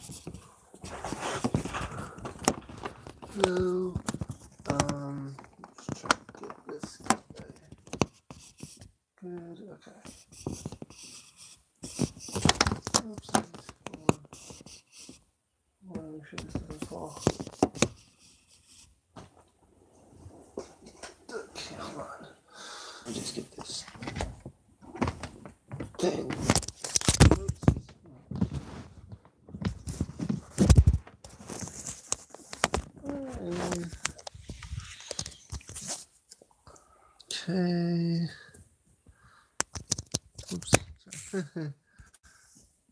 So, let's try to get this guy. Good, okay. Oops, I want to make sure this doesn't fall. Okay, hold on. Let me just get this thing. Okay. Oops. Sorry.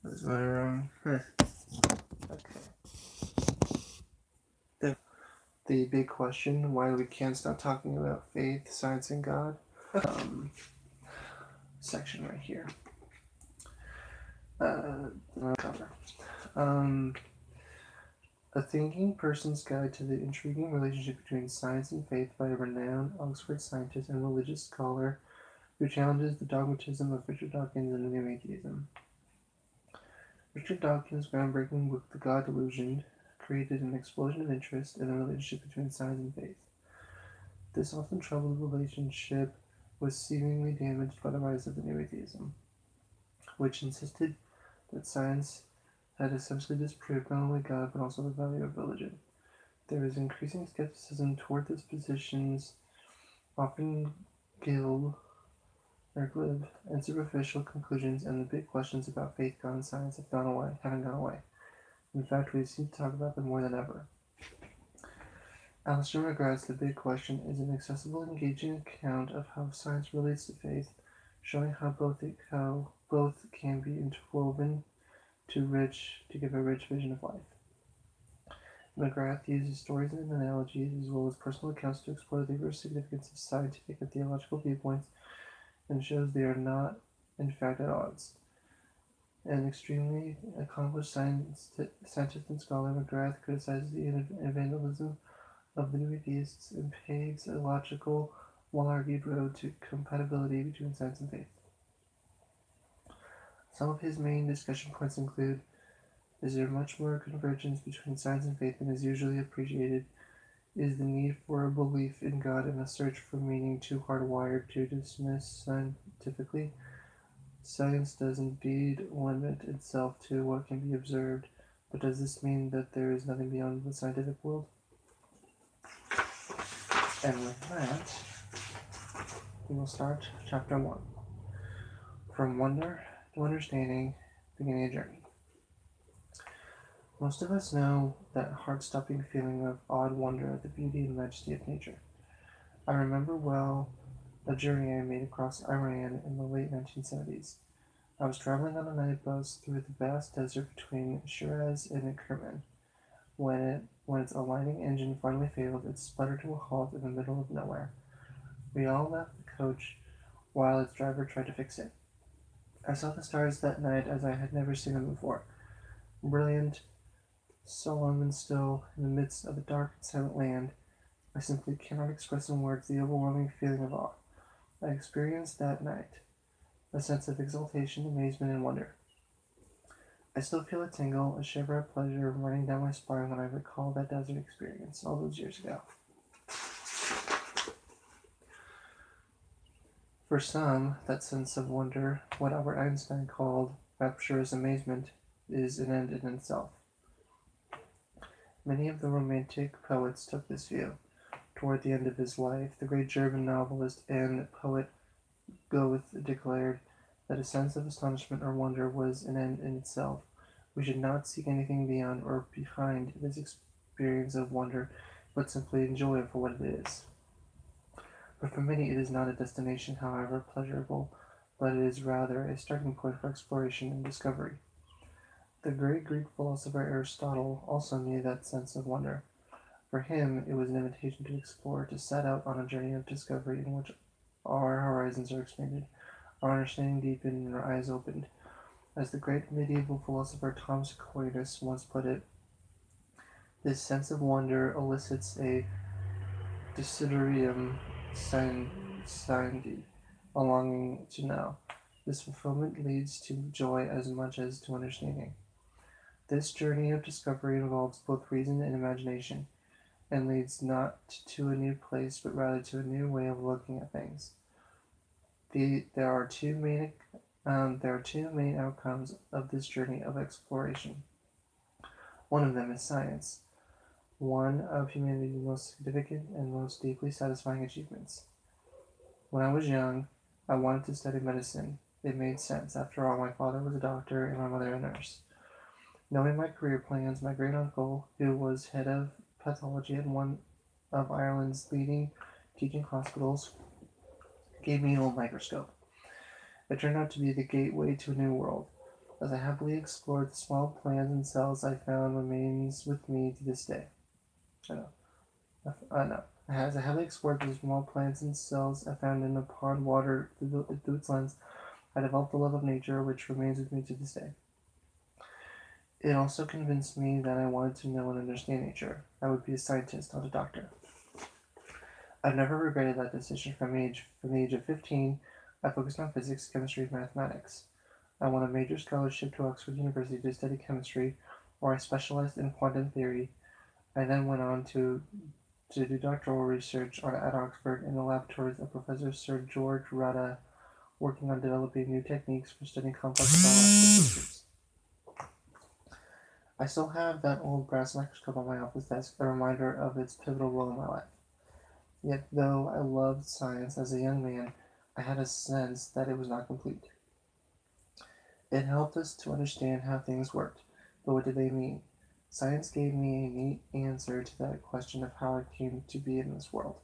That's my wrong. Okay. The big question: why we can't stop talking about faith, science, and God. Section right here. Cover. A Thinking Person's Guide to the Intriguing Relationship Between Science and Faith by a renowned Oxford scientist and religious scholar who challenges the dogmatism of Richard Dawkins and New Atheism. Richard Dawkins' groundbreaking book, The God Delusion, created an explosion of interest in the relationship between science and faith. This often troubled relationship was seemingly damaged by the rise of the New Atheism, which insisted that science had essentially disproved not only God but also the value of religion. There is increasing skepticism toward these positions, often glib and superficial conclusions, and the big questions about faith, God, and science haven't gone away. In fact, we seem to talk about them more than ever. Alistair McGrath's The Big Question is an accessible, engaging account of how science relates to faith, showing how both can be interwoven to give a rich vision of life. McGrath uses stories and analogies as well as personal accounts to explore the diverse significance of scientific and theological viewpoints and shows they are not, in fact, at odds. An extremely accomplished scientist and scholar, McGrath criticizes the evangelism of the New Atheists and paves a logical, well-argued road to compatibility between science and faith. Some of his main discussion points include: is there much more convergence between science and faith than is usually appreciated? Is the need for a belief in God and a search for meaning too hardwired to dismiss scientifically? Science does indeed limit itself to what can be observed, but does this mean that there is nothing beyond the scientific world? And with that, we will start Chapter 1. From Wonder to Understanding, beginning a journey. Most of us know that heart-stopping feeling of awed wonder at the beauty and majesty of nature. I remember well a journey I made across Iran in the late 1970s. I was traveling on a night bus through the vast desert between Shiraz and Kerman. When its aligning engine finally failed, it sputtered to a halt in the middle of nowhere. We all left the coach while its driver tried to fix it. I saw the stars that night as I had never seen them before. Brilliant, solemn and still, in the midst of a dark and silent land. I simply cannot express in words the overwhelming feeling of awe I experienced that night. A sense of exultation, amazement, and wonder. I still feel a tingle, a shiver of pleasure running down my spine when I recall that desert experience all those years ago. For some, that sense of wonder, what Albert Einstein called rapturous amazement, is an end in itself. Many of the Romantic poets took this view. Toward the end of his life, the great German novelist and poet Goethe declared that a sense of astonishment or wonder was an end in itself. We should not seek anything beyond or behind this experience of wonder, but simply enjoy it for what it is. But for many it is not a destination, however pleasurable, but it is rather a starting point for exploration and discovery. The great Greek philosopher Aristotle also knew that sense of wonder. For him, it was an invitation to explore, to set out on a journey of discovery in which our horizons are expanded, our understanding deepened, and our eyes opened. As the great medieval philosopher Thomas Aquinas once put it, this sense of wonder elicits a desiderium scendi, a longing to know. This fulfillment leads to joy as much as to understanding. This journey of discovery involves both reason and imagination, and leads not to a new place, but rather to a new way of looking at things. There are two main outcomes of this journey of exploration. One of them is science, one of humanity's most significant and most deeply satisfying achievements. When I was young, I wanted to study medicine. It made sense. After all, my father was a doctor and my mother a nurse. Knowing my career plans, my great uncle, who was head of pathology at one of Ireland's leading teaching hospitals, gave me an old microscope. It turned out to be the gateway to a new world. As I happily explored the small plants and cells I found remains with me to this day. I know. No. As I heavily explored the small plants and cells I found in the pond water through its lens, I developed a love of nature which remains with me to this day. It also convinced me that I wanted to know and understand nature. I would be a scientist, not a doctor. I've never regretted that decision. From the age of 15, I focused on physics, chemistry, and mathematics. I won a major scholarship to Oxford University to study chemistry, where I specialized in quantum theory. I then went on to do doctoral research at Oxford in the laboratories of Professor Sir George Rada, working on developing new techniques for studying complex biological systems. I still have that old brass microscope on my office desk, a reminder of its pivotal role in my life. Yet, though I loved science as a young man, I had a sense that it was not complete. It helped us to understand how things worked, but what did they mean? Science gave me a neat answer to that question of how I came to be in this world.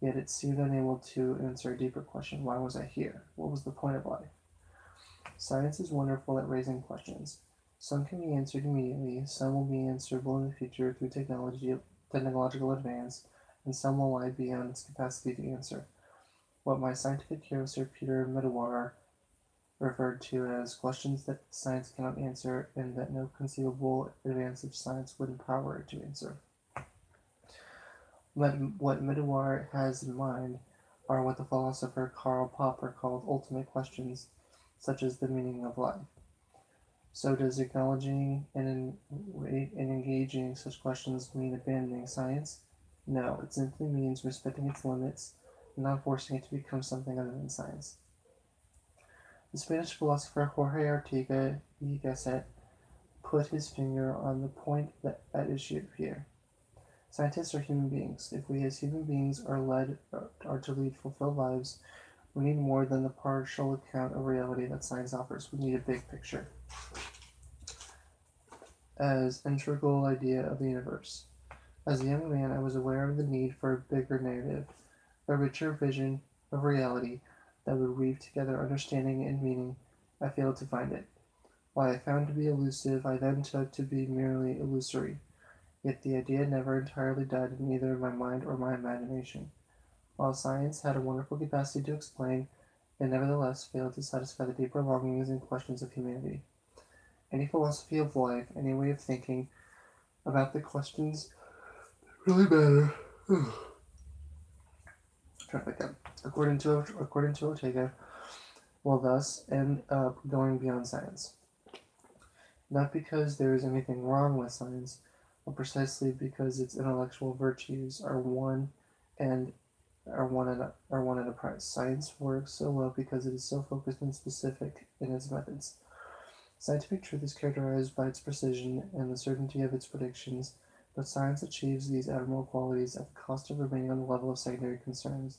Yet it seemed unable to answer a deeper question: why was I here? What was the point of life? Science is wonderful at raising questions. Some can be answered immediately, some will be answerable in the future through technological advance, and some will lie beyond its capacity to answer. What my scientific hero Sir Peter Medawar referred to as questions that science cannot answer and that no conceivable advance of science would empower it to answer. What Medawar has in mind are what the philosopher Karl Popper called ultimate questions, such as the meaning of life. So does acknowledging and engaging such questions mean abandoning science? No, it simply means respecting its limits and not forcing it to become something other than science. The Spanish philosopher Jorge Ortega y Gasset put his finger on the point at issue here. Scientists are human beings. If we as human beings are to lead fulfilled lives, we need more than the partial account of reality that science offers. We need a big picture as integral idea of the universe. As a young man, I was aware of the need for a bigger narrative, a richer vision of reality that would weave together understanding and meaning. I failed to find it. What I found to be elusive, I then took to be merely illusory. Yet the idea never entirely died in either my mind or my imagination. While science had a wonderful capacity to explain, it nevertheless failed to satisfy the deeper longings and questions of humanity. Any philosophy of life, any way of thinking about the questions that really matter. According to Ortega, will thus end up going beyond science. Not because there is anything wrong with science, but precisely because its intellectual virtues are one at a price. Science works so well because it is so focused and specific in its methods. Scientific truth is characterized by its precision and the certainty of its predictions, but science achieves these admirable qualities at the cost of remaining on the level of secondary concerns,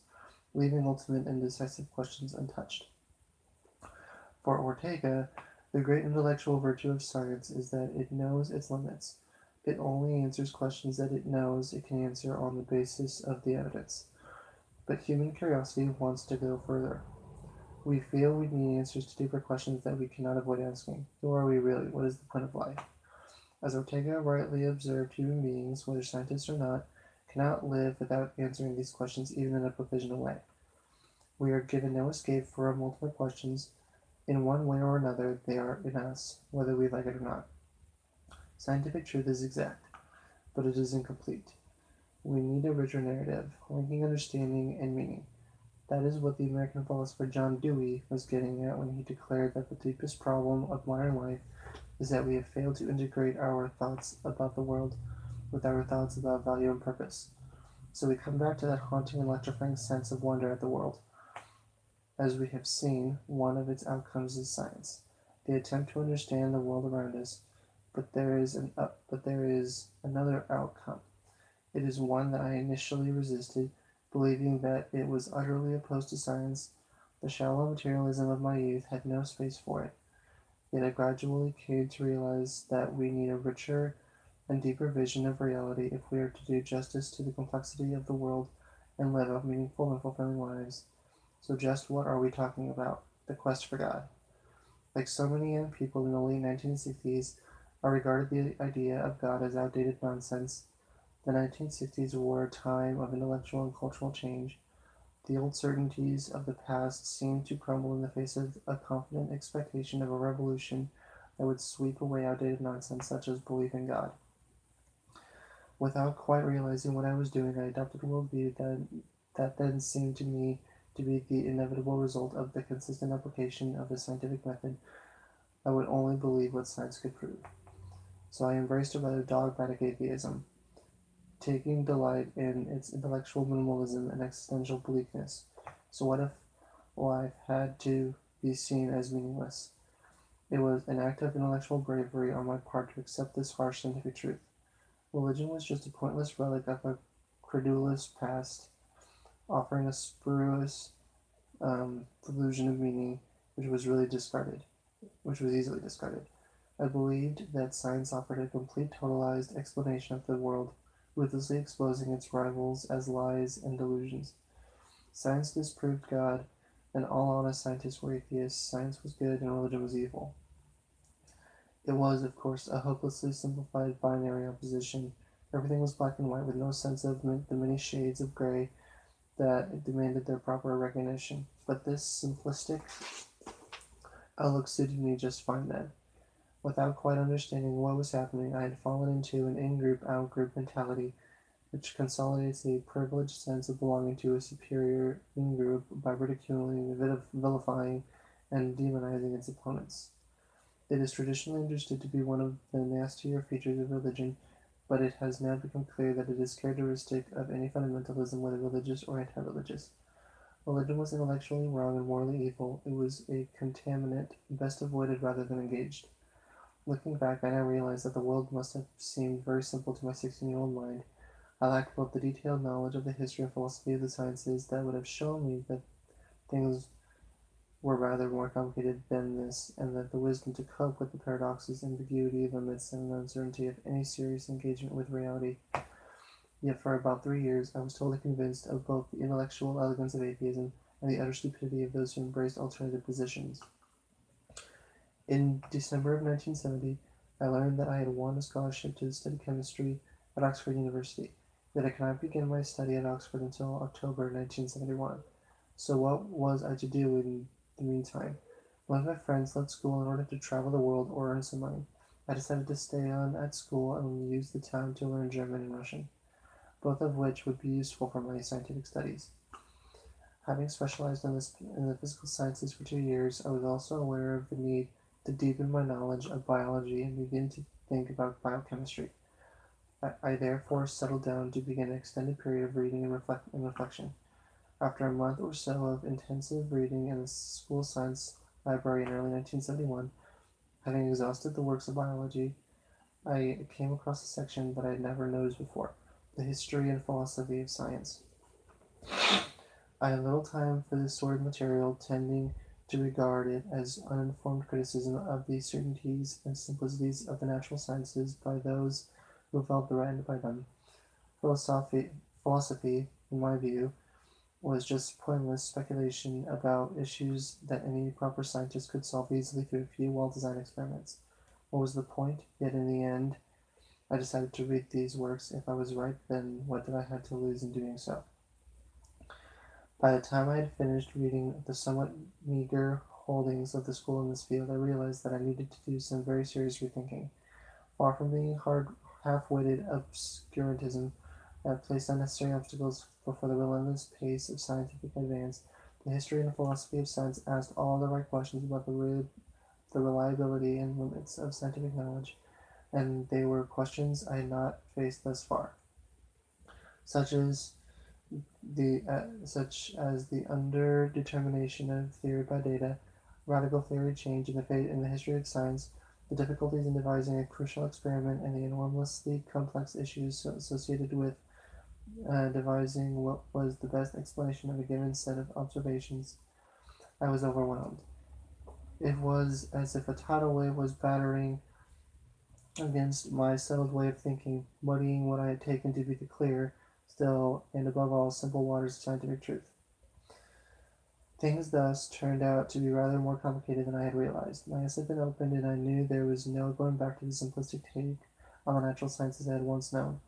leaving ultimate and decisive questions untouched. For Ortega, the great intellectual virtue of science is that it knows its limits. It only answers questions that it knows it can answer on the basis of the evidence. But human curiosity wants to go further. We feel we need answers to deeper questions that we cannot avoid asking. Who are we really? What is the point of life? As Ortega rightly observed, human beings, whether scientists or not, cannot live without answering these questions even in a provisional way. We are given no escape from ultimate questions. In one way or another, they are in us, whether we like it or not. Scientific truth is exact, but it is incomplete. We need a richer narrative, linking understanding and meaning. That is what the American philosopher John Dewey was getting at when he declared that the deepest problem of modern life is that we have failed to integrate our thoughts about the world with our thoughts about value and purpose. So we come back to that haunting, electrifying sense of wonder at the world. As we have seen, one of its outcomes is science, the attempt to understand the world around us. But there is another outcome. It is one that I initially resisted, believing that it was utterly opposed to science. The shallow materialism of my youth had no space for it. Yet I gradually came to realize that we need a richer and deeper vision of reality if we are to do justice to the complexity of the world and live out meaningful and fulfilling lives. So, just what are we talking about? The quest for God. Like so many young people in the late 1960s, I regarded the idea of God as outdated nonsense. The 1960s were a time of intellectual and cultural change. The old certainties of the past seemed to crumble in the face of a confident expectation of a revolution that would sweep away outdated nonsense such as belief in God. Without quite realizing what I was doing, I adopted a worldview that then seemed to me to be the inevitable result of the consistent application of the scientific method. I would only believe what science could prove. So I embraced a rather dogmatic atheism, taking delight in its intellectual minimalism and existential bleakness. So what if life had to be seen as meaningless? It was an act of intellectual bravery on my part to accept this harsh scientific truth. Religion was just a pointless relic of a credulous past, offering a spurious delusion of meaning, which was really discarded, which was easily discarded. I believed that science offered a complete, totalized explanation of the world, ruthlessly exposing its rivals as lies and delusions. Science disproved God, and all honest scientists were atheists. Science was good, and religion was evil. It was, of course, a hopelessly simplified binary opposition. Everything was black and white, with no sense of the many shades of gray that demanded their proper recognition. But this simplistic outlook suited me just fine then. Without quite understanding what was happening, I had fallen into an in-group, out-group mentality, which consolidates a privileged sense of belonging to a superior in-group by ridiculing, vilifying, and demonizing its opponents. It is traditionally understood to be one of the nastier features of religion, but it has now become clear that it is characteristic of any fundamentalism, whether religious or anti-religious. Religion was intellectually wrong and morally evil. It was a contaminant, best avoided rather than engaged. Looking back, I now realize that the world must have seemed very simple to my 16-year-old mind. I lacked both the detailed knowledge of the history and philosophy of the sciences that would have shown me that things were rather more complicated than this, and that the wisdom to cope with the paradoxes, ambiguity, limits, and uncertainty of any serious engagement with reality. Yet for about 3 years I was totally convinced of both the intellectual elegance of atheism and the utter stupidity of those who embraced alternative positions. In December of 1970, I learned that I had won a scholarship to study chemistry at Oxford University, yet I could not begin my study at Oxford until October 1971. So what was I to do in the meantime? One of my friends left school in order to travel the world or earn some money. I decided to stay on at school and use the time to learn German and Russian, both of which would be useful for my scientific studies. Having specialized in the physical sciences for 2 years, I was also aware of the need to deepen my knowledge of biology and begin to think about biochemistry. I therefore settled down to begin an extended period of reading and reflection. After a month or so of intensive reading in the school science library in early 1971, having exhausted the works of biology, I came across a section that I had never noticed before: the history and philosophy of science. I had little time for this sort of material, tending to regard it as uninformed criticism of the certainties and simplicities of the natural sciences by those who felt threatened by them. Philosophy, in my view, was just pointless speculation about issues that any proper scientist could solve easily through a few well-designed experiments. What was the point? Yet in the end, I decided to read these works. If I was right, then what did I have to lose in doing so? By the time I had finished reading the somewhat meager holdings of the school in this field, I realized that I needed to do some very serious rethinking. Far from being half-witted obscurantism that placed unnecessary obstacles before the relentless pace of scientific advance, the history and philosophy of science asked all the right questions about the the reliability and limits of scientific knowledge, and they were questions I had not faced thus far, such as the underdetermination of theory by data, radical theory change in the history of science, the difficulties in devising a crucial experiment, and the enormously complex issues associated with devising what was the best explanation of a given set of observations. I was overwhelmed. It was as if a tidal wave was battering against my settled way of thinking, muddying what I had taken to be the clear, still, and above all, simple waters of scientific truth. Things thus turned out to be rather more complicated than I had realized. My eyes had been opened, and I knew there was no going back to the simplistic take on the natural sciences I had once known.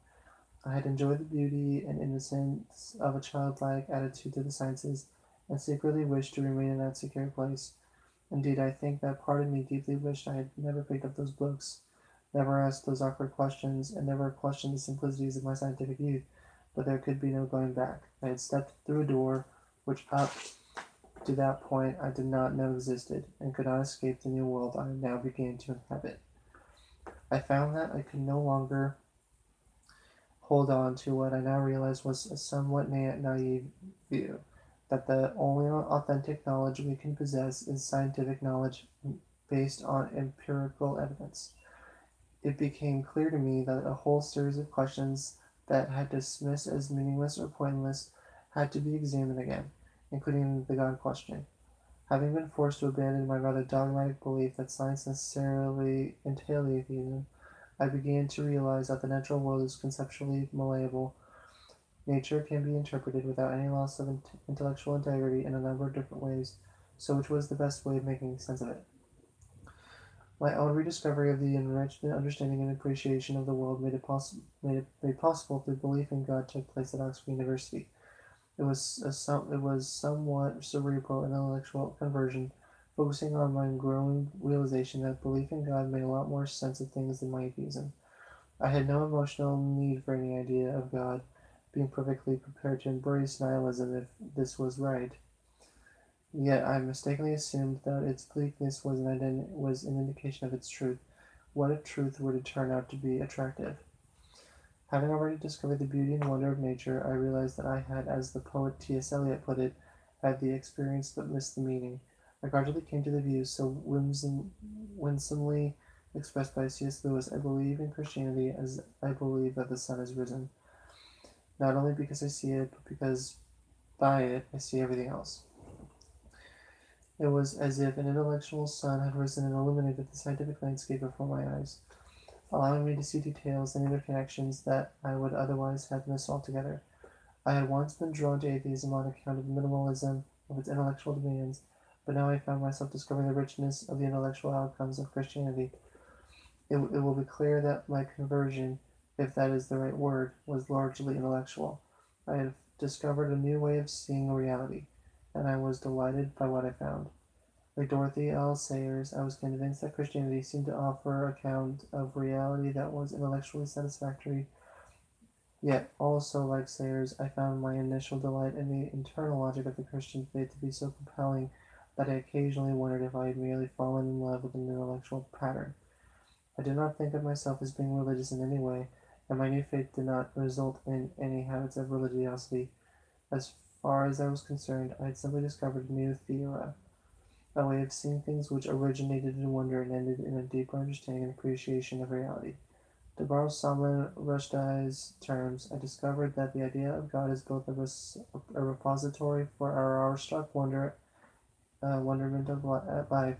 I had enjoyed the beauty and innocence of a childlike attitude to the sciences, and secretly wished to remain in that secure place. Indeed, I think that part of me deeply wished I had never picked up those books, never asked those awkward questions, and never questioned the simplicities of my scientific youth. But there could be no going back. I had stepped through a door which up to that point I did not know existed, and could not escape the new world I now began to inhabit. I found that I could no longer hold on to what I now realize was a somewhat naive view, that the only authentic knowledge we can possess is scientific knowledge based on empirical evidence. It became clear to me that a whole series of questions that had dismissed as meaningless or pointless had to be examined again, including the God question. Having been forced to abandon my rather dogmatic belief that science necessarily entailed atheism, I began to realize that the natural world is conceptually malleable. Nature can be interpreted without any loss of intellectual integrity in a number of different ways, so which was the best way of making sense of it? My own rediscovery of the enriched understanding and appreciation of the world made possible through belief in God took place at Oxford University. It was somewhat cerebral and intellectual conversion, focusing on my growing realization that belief in God made a lot more sense of things than my atheism. I had no emotional need for any idea of God, being perfectly prepared to embrace nihilism if this was right. Yet I mistakenly assumed that its bleakness was an indication of its truth. What if truth were to turn out to be attractive? Having already discovered the beauty and wonder of nature, I realized that I had, as the poet T.S. Eliot put it, had the experience but missed the meaning. I gradually came to the view so winsomely expressed by C.S. Lewis: I believe in Christianity as I believe that the sun has risen, not only because I see it, but because by it I see everything else. It was as if an intellectual sun had risen and illuminated the scientific landscape before my eyes, allowing me to see details and interconnections that I would otherwise have missed altogether. I had once been drawn to atheism on account of the minimalism of its intellectual demands, but now I found myself discovering the richness of the intellectual outcomes of Christianity. It will be clear that my conversion, if that is the right word, was largely intellectual. I had discovered a new way of seeing reality, and I was delighted by what I found. Like Dorothy L. Sayers, I was convinced that Christianity seemed to offer an account of reality that was intellectually satisfactory. Yet, also like Sayers, I found my initial delight in the internal logic of the Christian faith to be so compelling that I occasionally wondered if I had merely fallen in love with an intellectual pattern. I did not think of myself as being religious in any way, and my new faith did not result in any habits of religiosity. As far as I was concerned, I had simply discovered a new theory, a way of seeing things which originated in wonder and ended in a deeper understanding and appreciation of reality. To borrow Salman Rushdi's terms, I discovered that the idea of God is both a repository for our awestruck wonderment of life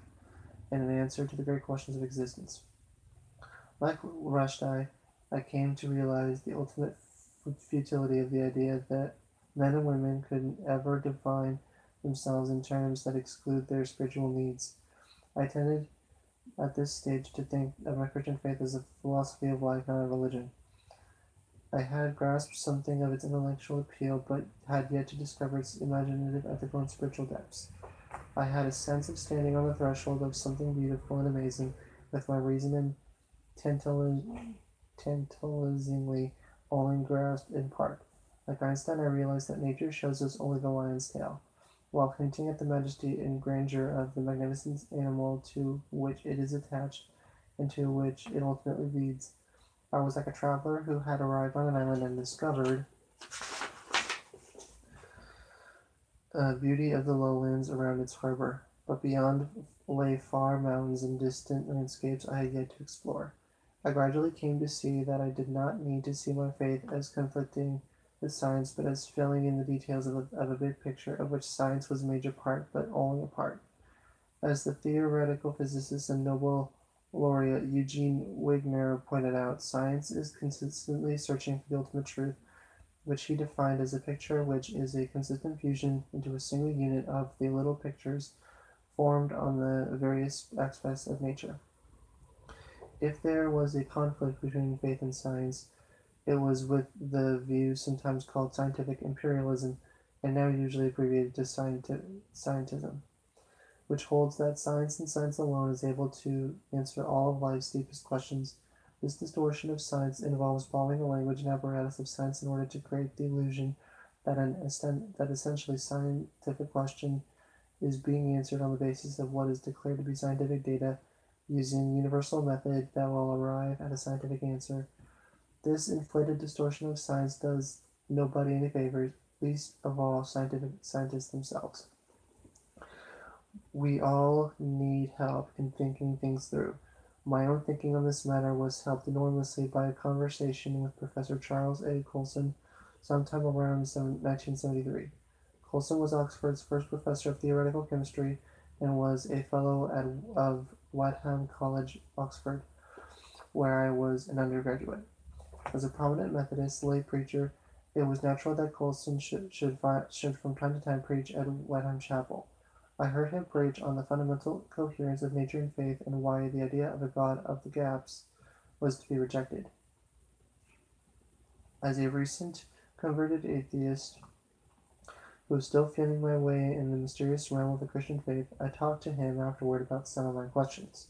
and an answer to the great questions of existence. Like Rushdie, I came to realize the ultimate futility of the idea that men and women could ever define themselves in terms that exclude their spiritual needs. I tended at this stage to think of my Christian faith as a philosophy of life, not a religion. I had grasped something of its intellectual appeal, but had yet to discover its imaginative, ethical, and spiritual depths. I had a sense of standing on the threshold of something beautiful and amazing, with my reason and tantalizingly only grasped in part. Like Einstein, I realized that nature shows us only the lion's tail. while hinting at the majesty and grandeur of the magnificent animal to which it is attached and to which it ultimately leads. I was like a traveler who had arrived on an island and discovered the beauty of the lowlands around its harbor, but beyond lay far mountains and distant landscapes I had yet to explore. I gradually came to see that I did not need to see my faith as conflicting with science, but as filling in the details of a big picture of which science was a major part, but only a part. As the theoretical physicist and Nobel laureate Eugene Wigner pointed out, science is consistently searching for the ultimate truth, which he defined as a picture which is a consistent fusion into a single unit of the little pictures formed on the various aspects of nature. If there was a conflict between faith and science, it was with the view sometimes called scientific imperialism, and now usually abbreviated to scientism, which holds that science and science alone is able to answer all of life's deepest questions. This distortion of science involves borrowing the language and apparatus of science in order to create the illusion that that essentially scientific question is being answered on the basis of what is declared to be scientific data using universal method that will arrive at a scientific answer. This inflated distortion of science does nobody any favors, least of all scientists themselves. We all need help in thinking things through. My own thinking on this matter was helped enormously by a conversation with Professor Charles A. Coulson sometime around 1973. Coulson was Oxford's first professor of theoretical chemistry and was a fellow of Wadham College, Oxford, where I was an undergraduate. As a prominent Methodist lay preacher, it was natural that Coulson should from time to time preach at Wadham Chapel. I heard him preach on the fundamental coherence of nature and faith and why the idea of a God of the gaps was to be rejected. As a recent converted atheist who was still feeling my way in the mysterious realm of the Christian faith, I talked to him afterward about some of my questions.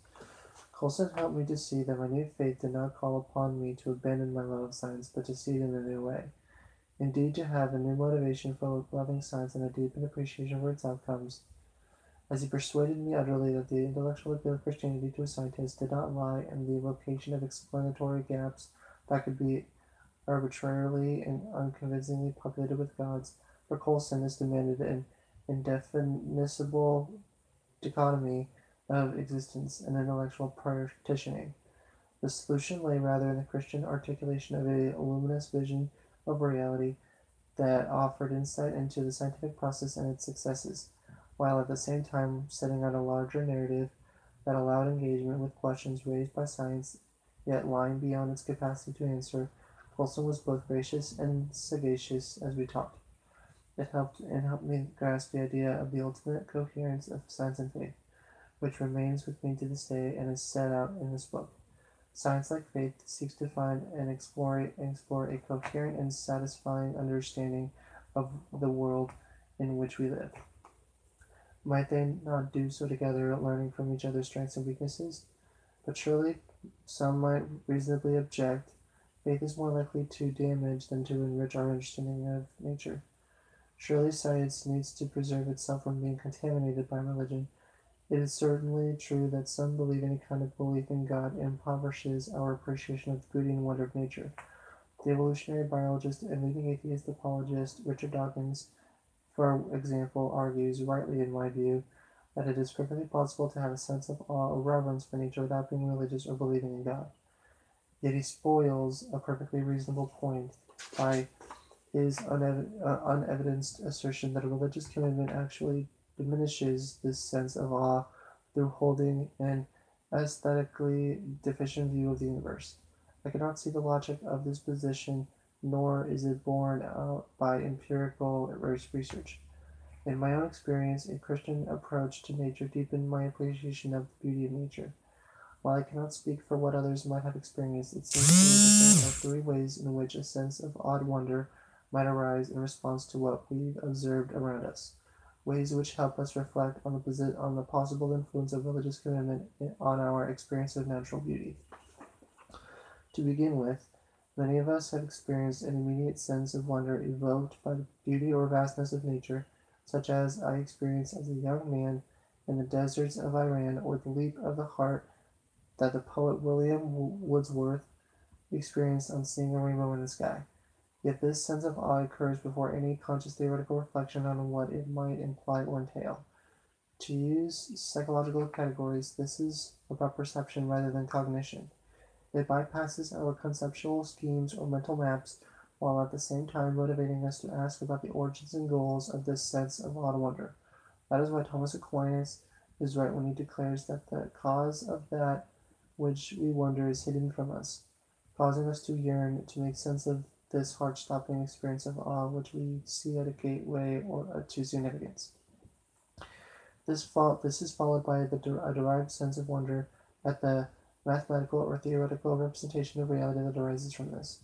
Coulson helped me to see that my new faith did not call upon me to abandon my love of science, but to see it in a new way. Indeed, to have a new motivation for loving science and a deepened appreciation for its outcomes. As he persuaded me utterly that the intellectual appeal of Christianity to a scientist did not lie in the location of explanatory gaps that could be arbitrarily and unconvincingly populated with gods, for Coulson this demanded an indefinable dichotomy of existence and intellectual partitioning. The solution lay rather in the Christian articulation of a luminous vision of reality that offered insight into the scientific process and its successes, while at the same time setting out a larger narrative that allowed engagement with questions raised by science, yet lying beyond its capacity to answer. Coulson was both gracious and sagacious as we talked. It helped me grasp the idea of the ultimate coherence of science and faith, which remains with me to this day and is set out in this book. Science, like faith, seeks to find and explore a coherent and satisfying understanding of the world in which we live. Might they not do so together, learning from each other's strengths and weaknesses? But surely some might reasonably object. Faith is more likely to damage than to enrich our understanding of nature. Surely science needs to preserve itself from being contaminated by religion. It is certainly true that some believe any kind of belief in God impoverishes our appreciation of the beauty and wonder of nature. The evolutionary biologist and leading atheist apologist Richard Dawkins, for example, argues, rightly in my view, that it is perfectly possible to have a sense of awe or reverence for nature without being religious or believing in God. Yet he spoils a perfectly reasonable point by his unevidenced assertion that a religious commitment actually diminishes this sense of awe through holding an aesthetically deficient view of the universe. I cannot see the logic of this position, nor is it borne out by empirical research. In my own experience, a Christian approach to nature deepened my appreciation of the beauty of nature. While I cannot speak for what others might have experienced, it seems to me that there are three ways in which a sense of awed wonder might arise in response to what we've observed around us, ways which help us reflect on the possible influence of religious commitment on our experience of natural beauty. To begin with, many of us have experienced an immediate sense of wonder evoked by the beauty or vastness of nature, such as I experienced as a young man in the deserts of Iran, or the leap of the heart that the poet William Wordsworth experienced on seeing a rainbow in the sky. Yet this sense of awe occurs before any conscious theoretical reflection on what it might imply or entail. To use psychological categories, this is about perception rather than cognition. It bypasses our conceptual schemes or mental maps, while at the same time motivating us to ask about the origins and goals of this sense of awed wonder. That is why Thomas Aquinas is right when he declares that the cause of that which we wonder is hidden from us, causing us to yearn to make sense of this heart-stopping experience of awe which we see at a gateway or to significance. This is followed by a derived sense of wonder at the mathematical or theoretical representation of reality that arises from this.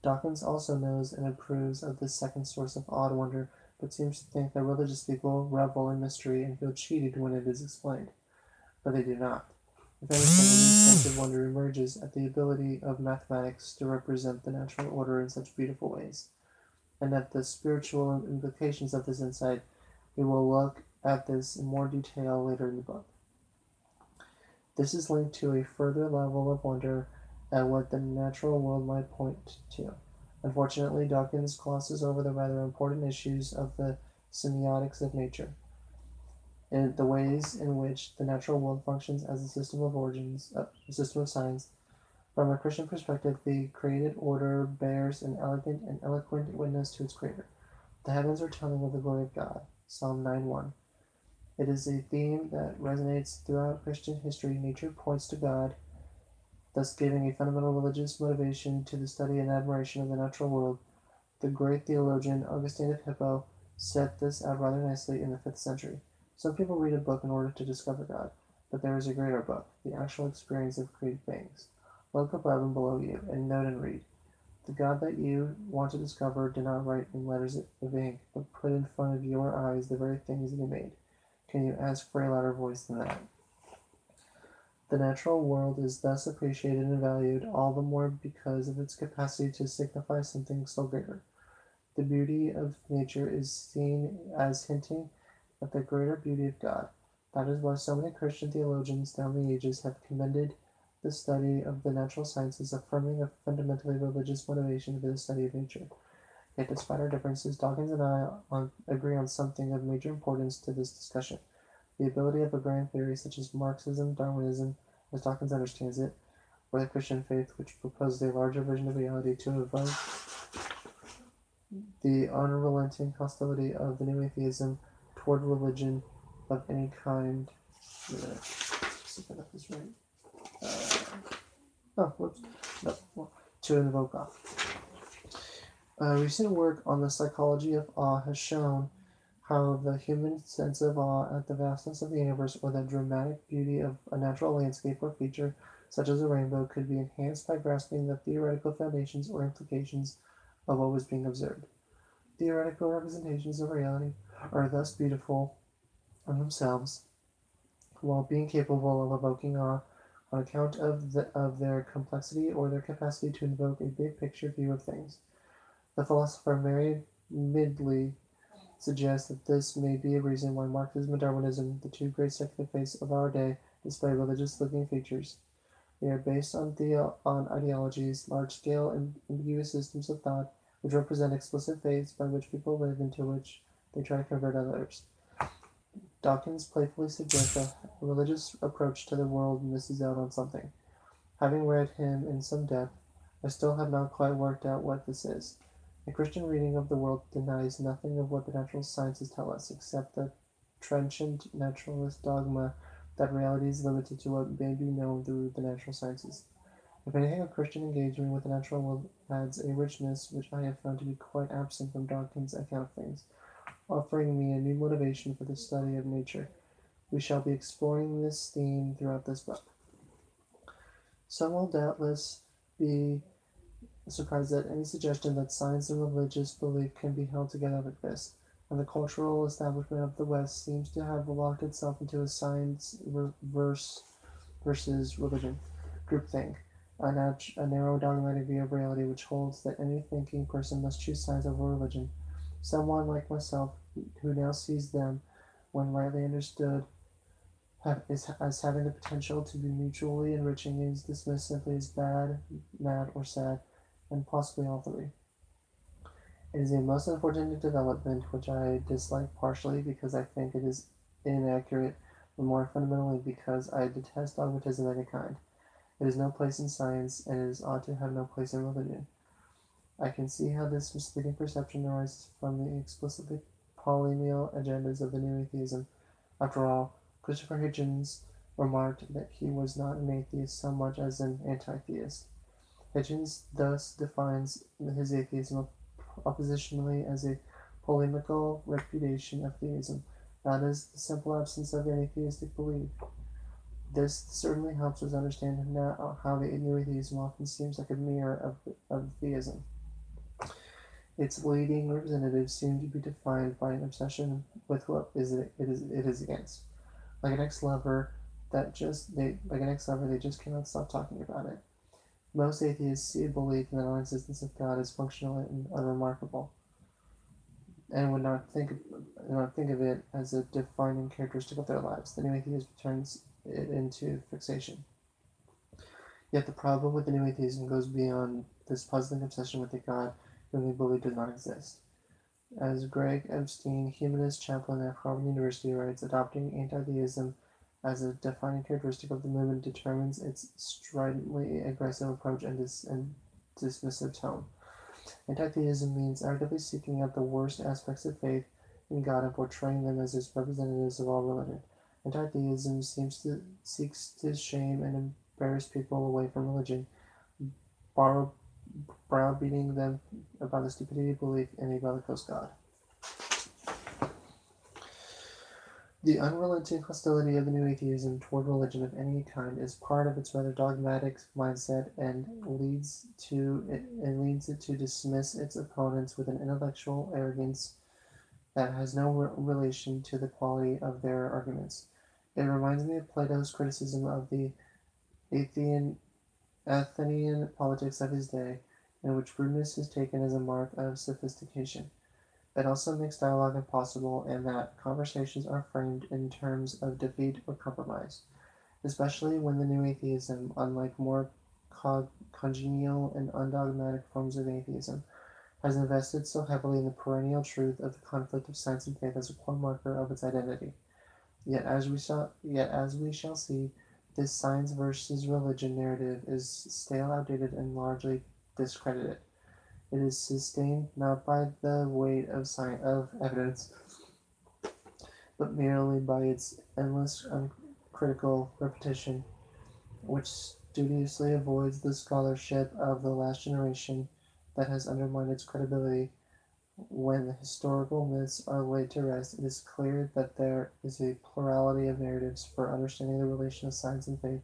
Dawkins also knows and approves of this second source of awed wonder, but seems to think that religious people revel in mystery and feel cheated when it is explained. But they do not. If anything, a new sense of wonder emerges at the ability of mathematics to represent the natural order in such beautiful ways. And at the spiritual implications of this insight, we will look at this in more detail later in the book. This is linked to a further level of wonder at what the natural world might point to. Unfortunately, Dawkins glosses over the rather important issues of the semiotics of nature, and the ways in which the natural world functions as a system of origins, a system of signs. From a Christian perspective, the created order bears an elegant and eloquent witness to its creator. The heavens are telling of the glory of God. Psalm 9:1. It is a theme that resonates throughout Christian history. Nature points to God, thus giving a fundamental religious motivation to the study and admiration of the natural world. The great theologian Augustine of Hippo set this out rather nicely in the 5th century. Some people read a book in order to discover God, but there is a greater book, the actual experience of created beings. Look above and below you, and note and read. The God that you want to discover did not write in letters of ink, but put in front of your eyes the very things that he made. Can you ask for a louder voice than that? The natural world is thus appreciated and valued all the more because of its capacity to signify something still greater. The beauty of nature is seen as hinting at the greater beauty of God. That is why so many Christian theologians down the ages have commended the study of the natural sciences, affirming a fundamentally religious motivation for the study of nature. Yet, despite our differences, Dawkins and I agree on something of major importance to this discussion: the ability of a grand theory such as Marxism, Darwinism, as Dawkins understands it, or the Christian faith, which proposes a larger vision of reality, to evoke the unrelenting hostility of the new atheism toward religion of any kind. See if I got this right. To invoke awe. Recent work on the psychology of awe has shown how the human sense of awe at the vastness of the universe or the dramatic beauty of a natural landscape or feature, such as a rainbow, could be enhanced by grasping the theoretical foundations or implications of what was being observed. Theoretical representations of reality are thus beautiful in themselves, while being capable of evoking awe on account of their complexity or their capacity to invoke a big-picture view of things. The philosopher Mary Midley suggests that this may be a reason why Marxism and Darwinism, the two great secular faiths of our day, display religious-looking features. They are based on ideologies, large-scale, ambiguous systems of thought, which represent explicit faiths by which people live into which they try to convert others. Dawkins playfully suggests that a religious approach to the world misses out on something. Having read him in some depth, I still have not quite worked out what this is. A Christian reading of the world denies nothing of what the natural sciences tell us, except the trenchant naturalist dogma that reality is limited to what may be known through the natural sciences. If anything, a Christian engagement with the natural world adds a richness which I have found to be quite absent from Dawkins' account of things, offering me a new motivation for the study of nature. We shall be exploring this theme throughout this book. Some will doubtless be surprised at any suggestion that science and religious belief can be held together like this, and the cultural establishment of the West seems to have locked itself into a science versus religion groupthink, a narrow dogmatic view of reality which holds that any thinking person must choose science over religion. Someone like myself who now sees them, when rightly understood, as having the potential to be mutually enriching, is dismissed simply as bad, mad, or sad, and possibly all three. It is a most unfortunate development which I dislike partially because I think it is inaccurate, but more fundamentally because I detest dogmatism of any kind. It has no place in science, and it ought to have no place in religion. I can see how this misleading perception arises from the explicitly polymial agendas of the new atheism. After all, Christopher Hitchens remarked that he was not an atheist so much as an anti-theist. Hitchens thus defines his atheism oppositionally as a polemical repudiation of theism, not as the simple absence of any theistic belief. This certainly helps us understand now how the new atheism often seems like a mirror of theism. Its leading representatives seem to be defined by an obsession with what it is against. Like an ex-lover they just cannot stop talking about it. Most atheists see a belief in the non-existence of God as functional and unremarkable, and would not think of it as a defining characteristic of their lives. The new atheism turns it into fixation. Yet the problem with the new atheism goes beyond this puzzling obsession with a God whom they believe does not exist. As Greg Epstein, humanist chaplain at Harvard University, writes, adopting anti-theism as a defining characteristic of the movement determines its stridently aggressive approach and dismissive tone. Anti-theism means actively seeking out the worst aspects of faith in God and portraying them as its representatives of all religion. Anti-theism seeks to shame and embarrass people away from religion, browbeating them about the stupidity of belief in a bellicose God. The unrelenting hostility of the new atheism toward religion of any kind is part of its rather dogmatic mindset and leads it to dismiss its opponents with an intellectual arrogance that has no relation to the quality of their arguments. It reminds me of Plato's criticism of the Athenian politics of his day, in which rudeness is taken as a mark of sophistication. It also makes dialogue impossible, and that conversations are framed in terms of defeat or compromise, especially when the new atheism, unlike more congenial and undogmatic forms of atheism, has invested so heavily in the perennial truth of the conflict of science and faith as a core marker of its identity. Yet as we shall see, this science versus religion narrative is stale, outdated, and largely discredited. It is sustained not by the weight of evidence, but merely by its endless uncritical repetition, which studiously avoids the scholarship of the last generation that has undermined its credibility. When the historical myths are laid to rest, it is clear that there is a plurality of narratives for understanding the relation of science and faith,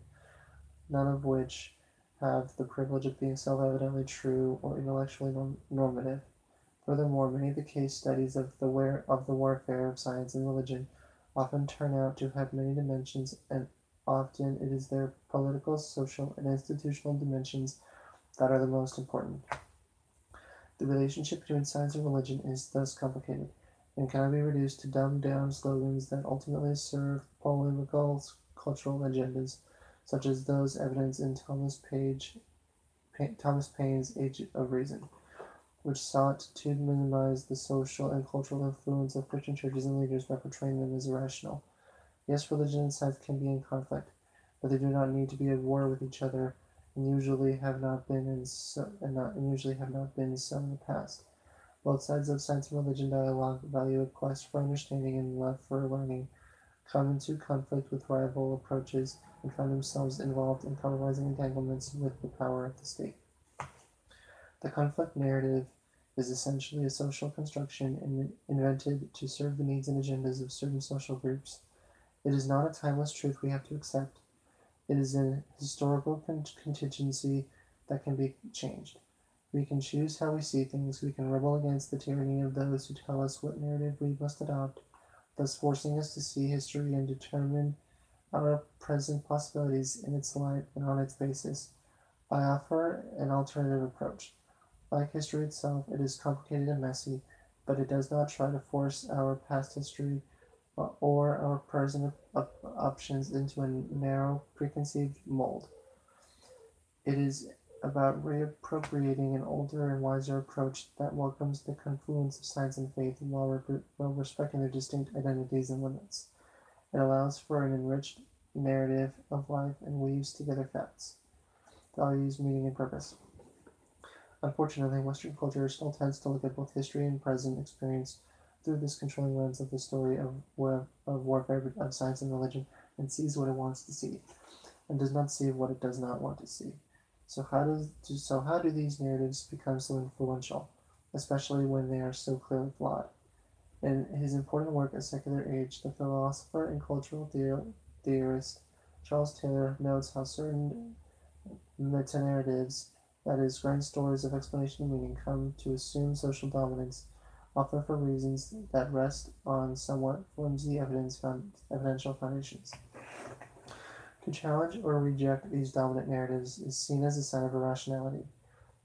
none of which have the privilege of being self-evidently true or intellectually normative. Furthermore, many of the case studies of the warfare of science and religion often turn out to have many dimensions, and often it is their political, social, and institutional dimensions that are the most important. The relationship between science and religion is thus complicated, and cannot be reduced to dumbed-down slogans that ultimately serve polemical cultural agendas, such as those evidenced in Thomas Paine's Age of Reason, which sought to minimize the social and cultural influence of Christian churches and leaders by portraying them as irrational. Yes, religion and science can be in conflict, but they do not need to be at war with each other, and usually have not been so in the past. Both sides of science and religion dialogue value a quest for understanding and love for learning, come into conflict with rival approaches, and find themselves involved in compromising entanglements with the power of the state. The conflict narrative is essentially a social construction invented to serve the needs and agendas of certain social groups. It is not a timeless truth we have to accept. It is a historical contingency that can be changed. We can choose how we see things. We can rebel against the tyranny of those who tell us what narrative we must adopt, thus forcing us to see history and determine our present possibilities in its light and on its basis. I offer an alternative approach. Like history itself, it is complicated and messy, but it does not try to force our past history or our present options into a narrow, preconceived mold. It is about reappropriating an older and wiser approach that welcomes the confluence of science and faith while respecting their distinct identities and limits. It allows for an enriched narrative of life and weaves together facts, values, meaning, and purpose. Unfortunately, Western culture still tends to look at both history and present experience through this controlling lens of the story of warfare of science and religion, and sees what it wants to see, and does not see what it does not want to see. So how do these narratives become so influential, especially when they are so clearly flawed? In his important work A Secular Age, the philosopher and cultural theorist Charles Taylor notes how certain meta-narratives, that is, grand stories of explanation and meaning, come to assume social dominance, often for reasons that rest on somewhat flimsy evidential foundations. To challenge or reject these dominant narratives is seen as a sign of irrationality.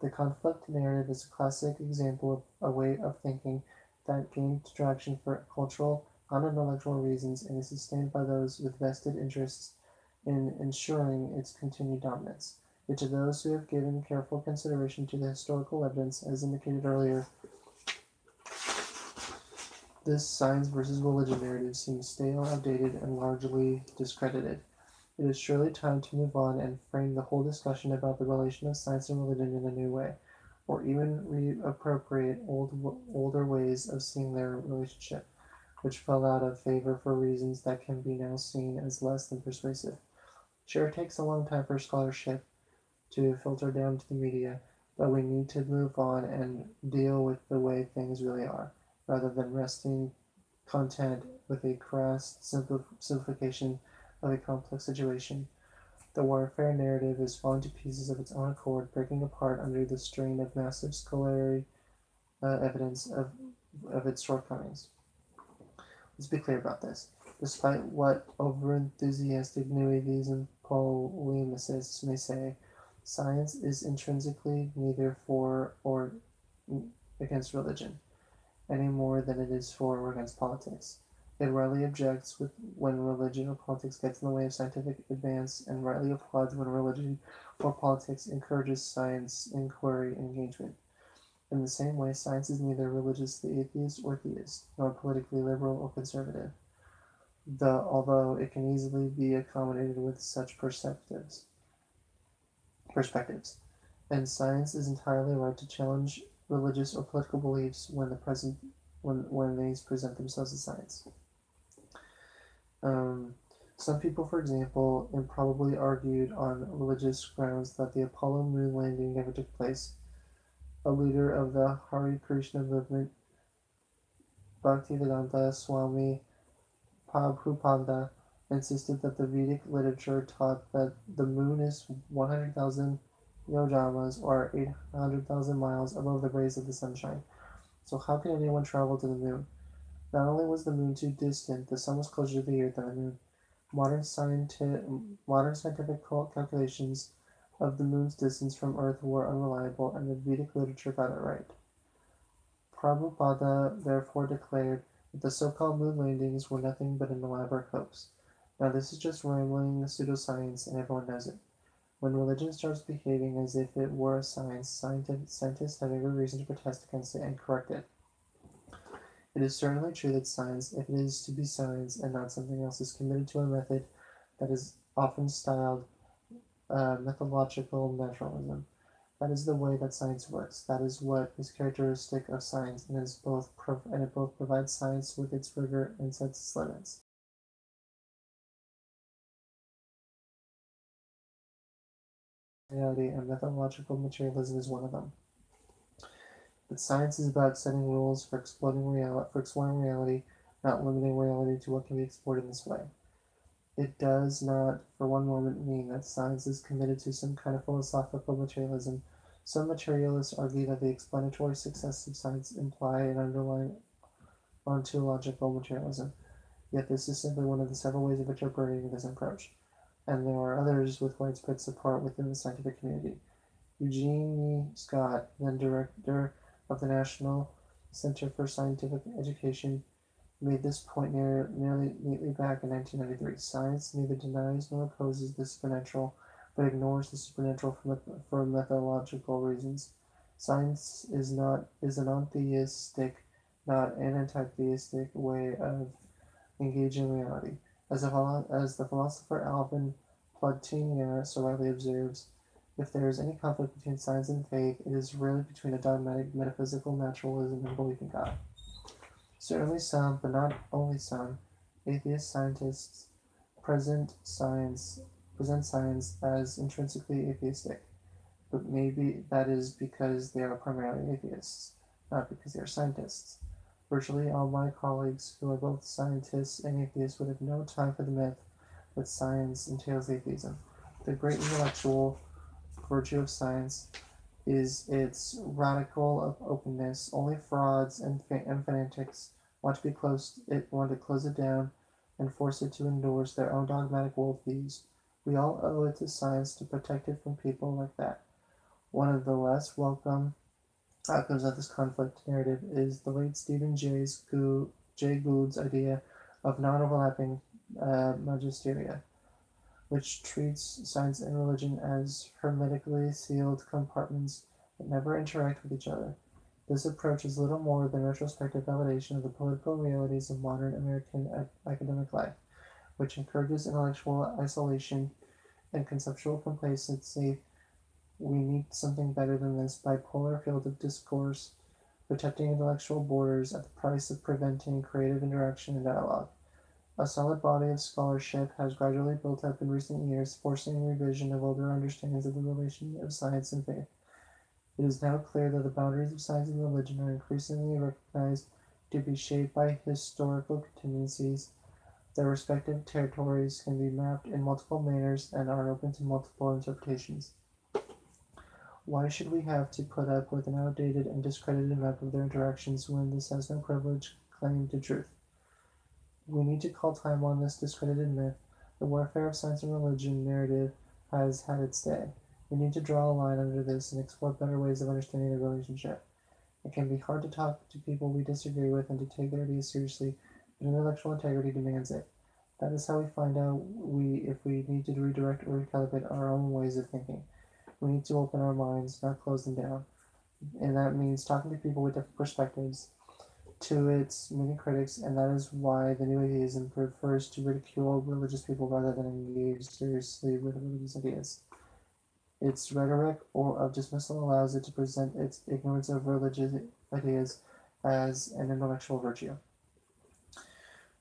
The conflict narrative is a classic example of a way of thinking that gained traction for cultural, non-intellectual reasons and is sustained by those with vested interests in ensuring its continued dominance. Yet to those who have given careful consideration to the historical evidence, as indicated earlier, this science versus religion narrative seems stale, outdated, and largely discredited. It is surely time to move on and frame the whole discussion about the relation of science and religion in a new way, or even reappropriate older ways of seeing their relationship, which fell out of favor for reasons that can be now seen as less than persuasive. Sure, it takes a long time for scholarship to filter down to the media, but we need to move on and deal with the way things really are, rather than resting content with a crass simplification of a complex situation. The warfare narrative is falling to pieces of its own accord, breaking apart under the strain of massive scholarly evidence of its shortcomings. Let's be clear about this. Despite what overenthusiastic New Atheism polemicists may say, science is intrinsically neither for or against religion, any more than it is for or against politics. It rightly objects when religion or politics gets in the way of scientific advance, and rightly applauds when religion or politics encourages science, inquiry, and engagement. In the same way, science is neither religiously atheist or theist, nor politically liberal or conservative, although it can easily be accommodated with such perspectives. And science is entirely right to challenge religious or political beliefs when these present themselves as science. Some people, for example, improbably argued on religious grounds that the Apollo moon landing never took place. A leader of the Hare Krishna movement, Bhaktivedanta Swami Prabhupada, insisted that the Vedic literature taught that the moon is 100,000 yojamas, or 800,000 miles, above the rays of the sunshine. So how can anyone travel to the moon? Not only was the moon too distant, the sun was closer to the earth than the moon. Modern scientific calculations of the moon's distance from Earth were unreliable, and the Vedic literature got it right. Prabhupada therefore declared that the so-called moon landings were nothing but an elaborate hoax. Now this is just rambling pseudoscience, and everyone knows it. When religion starts behaving as if it were a science, scientists have every reason to protest against it and correct it. It is certainly true that science, if it is to be science and not something else, is committed to a method that is often styled methodological naturalism. That is the way that science works. That is what is characteristic of science, and it both provides science with its rigor and sets its limits. Reality and methodological materialism is one of them. But science is about setting rules for exploring reality, not limiting reality to what can be explored in this way. It does not for one moment mean that science is committed to some kind of philosophical materialism. Some materialists argue that the explanatory success of science imply an underlying ontological materialism. Yet this is simply one of the several ways of interpreting this approach, and there are others with widespread support within the scientific community. Eugene Scott, then director of the National Center for Scientific Education, made this point neatly back in 1993. Science neither denies nor opposes the supernatural, but ignores the supernatural for methodological reasons. Science is a non-theistic, not an anti-theistic way of engaging reality. As the philosopher Alvin Plotinier so rightly observes, if there is any conflict between science and faith, it is rarely between a dogmatic metaphysical naturalism and belief in God. Certainly some, but not only some, atheist scientists present science present science as intrinsically atheistic, but maybe that is because they are primarily atheists, not because they are scientists. Virtually all my colleagues who are both scientists and atheists would have no time for the myth that science entails atheism. The great intellectual virtue of science is its radical openness. Only frauds and fanatics want to close it down and force it to endorse their own dogmatic worldviews. We all owe it to science to protect it from people like that. One of the less welcome outcomes of this conflict narrative is the late Stephen Jay Gould's idea of non-overlapping magisteria, which treats science and religion as hermetically sealed compartments that never interact with each other. This approach is little more than retrospective validation of the political realities of modern American academic life, which encourages intellectual isolation and conceptual complacency. We need something better than this bipolar field of discourse, protecting intellectual borders at the price of preventing creative interaction and dialogue. A solid body of scholarship has gradually built up in recent years, forcing revision of older understandings of the relation of science and faith. It is now clear that the boundaries of science and religion are increasingly recognized to be shaped by historical contingencies. Their respective territories can be mapped in multiple manners and are open to multiple interpretations. Why should we have to put up with an outdated and discredited map of their interactions when this has no privileged claim to truth? We need to call time on this discredited myth. The warfare of science and religion narrative has had its day. We need to draw a line under this and explore better ways of understanding the relationship. It can be hard to talk to people we disagree with and to take their ideas seriously, but intellectual integrity demands it. That is how we find out if we need to redirect or recalibrate our own ways of thinking. We need to open our minds, not close them down. And that means talking to people with different perspectives, to its many critics, and that is why the new atheism prefers to ridicule religious people rather than engage seriously with religious ideas. Its rhetoric of dismissal allows it to present its ignorance of religious ideas as an intellectual virtue,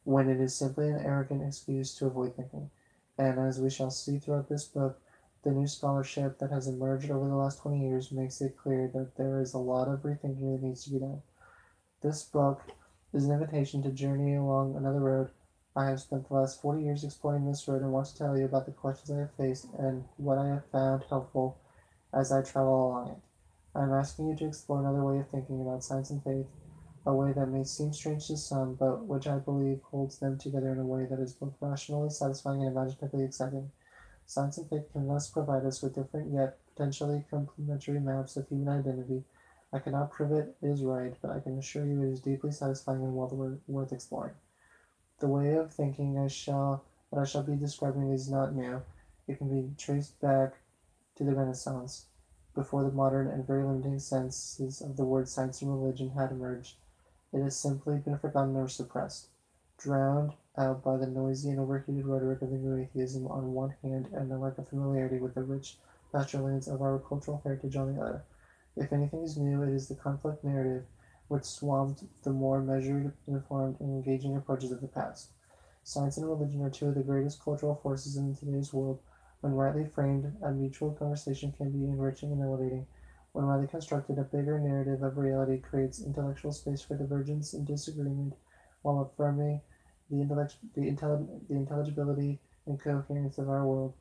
when it is simply an arrogant excuse to avoid thinking. And as we shall see throughout this book, the new scholarship that has emerged over the last 20 years makes it clear that there is a lot of rethinking that needs to be done. This book is an invitation to journey along another road. I have spent the last 40 years exploring this road and want to tell you about the questions I have faced and what I have found helpful as I travel along it. I am asking you to explore another way of thinking about science and faith, a way that may seem strange to some, but which I believe holds them together in a way that is both rationally satisfying and imaginatively exciting. Science and faith can thus provide us with different yet potentially complementary maps of human identity. I cannot prove it is right, but I can assure you it is deeply satisfying and well worth exploring. The way of thinking that I shall be describing is not new. It can be traced back to the Renaissance, before the modern and very limiting senses of the word science and religion had emerged. It has simply been forgotten or suppressed, drowned out by the noisy and overheated rhetoric of the new atheism on one hand and the lack of familiarity with the rich pastorlands of our cultural heritage on the other. If anything is new, it is the conflict narrative which swamped the more measured, informed, and engaging approaches of the past. Science and religion are two of the greatest cultural forces in today's world. When rightly framed, a mutual conversation can be enriching and elevating. When rightly constructed, a bigger narrative of reality creates intellectual space for divergence and disagreement while affirming the intelligibility and coherence of our world,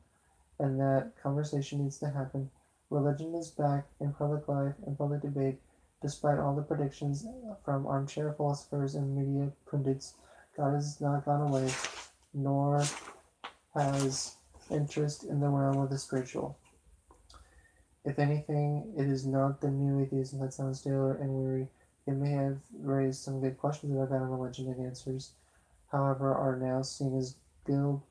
and that conversation needs to happen. Religion is back in public life and public debate, despite all the predictions from armchair philosophers and media pundits. God has not gone away, nor has interest in the realm of the spiritual. If anything, it is not the new atheism that sounds stale and weary. It may have raised some good questions about God and religion, and answers, however, are now seen as glib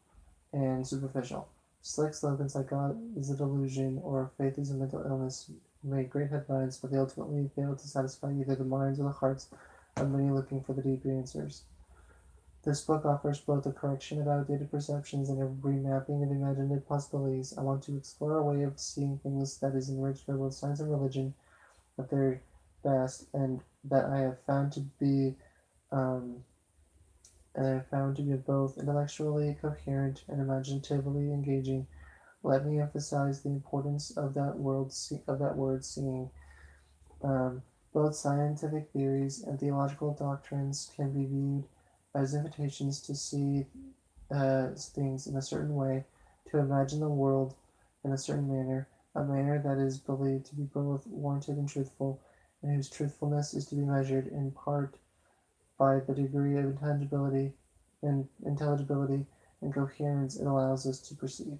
and superficial. Slick slogans like God is a delusion or faith is a mental illness made great headlines, but they ultimately fail to satisfy either the minds or the hearts of many looking for the deeper answers. This book offers both a correction of outdated perceptions and a remapping of imaginative possibilities. I want to explore a way of seeing things that is enriched by both science and religion at their best, and that I have found to be um, both intellectually coherent and imaginatively engaging. Let me emphasize the importance of that word seeing. Um, Both scientific theories and theological doctrines can be viewed as invitations to see things in a certain way, to imagine the world in a certain manner, a manner that is believed to be both warranted and truthful, and whose truthfulness is to be measured in part by the degree of intelligibility and coherence it allows us to perceive.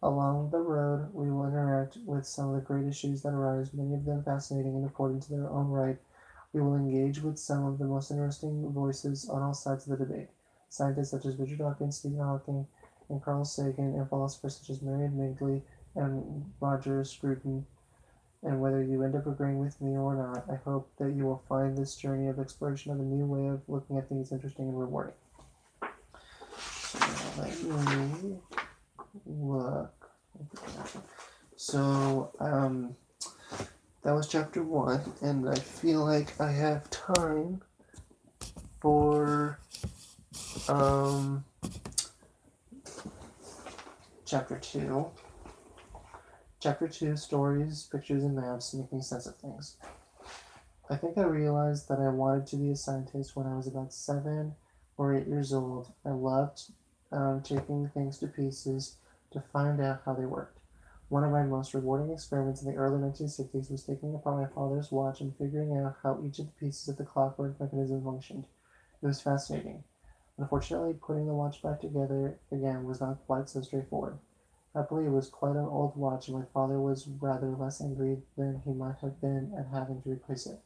Along the road, we will interact with some of the great issues that arise, many of them fascinating and important to their own right. We will engage with some of the most interesting voices on all sides of the debate. Scientists such as Richard Dawkins, Stephen Hawking, and Carl Sagan, and philosophers such as Mary Midgley and Roger Scruton. And whether you end up agreeing with me or not, I hope that you will find this journey of exploration of a new way of looking at things interesting and rewarding. So let me look. So, that was chapter 1, and I feel like I have time for, chapter 2. Chapter 2, Stories, Pictures, and Maps, Making Sense of Things. I think I realized that I wanted to be a scientist when I was about 7 or 8 years old. I loved taking things to pieces to find out how they worked. One of my most rewarding experiments in the early 1960s was taking apart my father's watch and figuring out how each of the pieces of the clockwork mechanism functioned. It was fascinating. Unfortunately, putting the watch back together again was not quite so straightforward. Happily, it was quite an old watch, and my father was rather less angry than he might have been at having to replace it.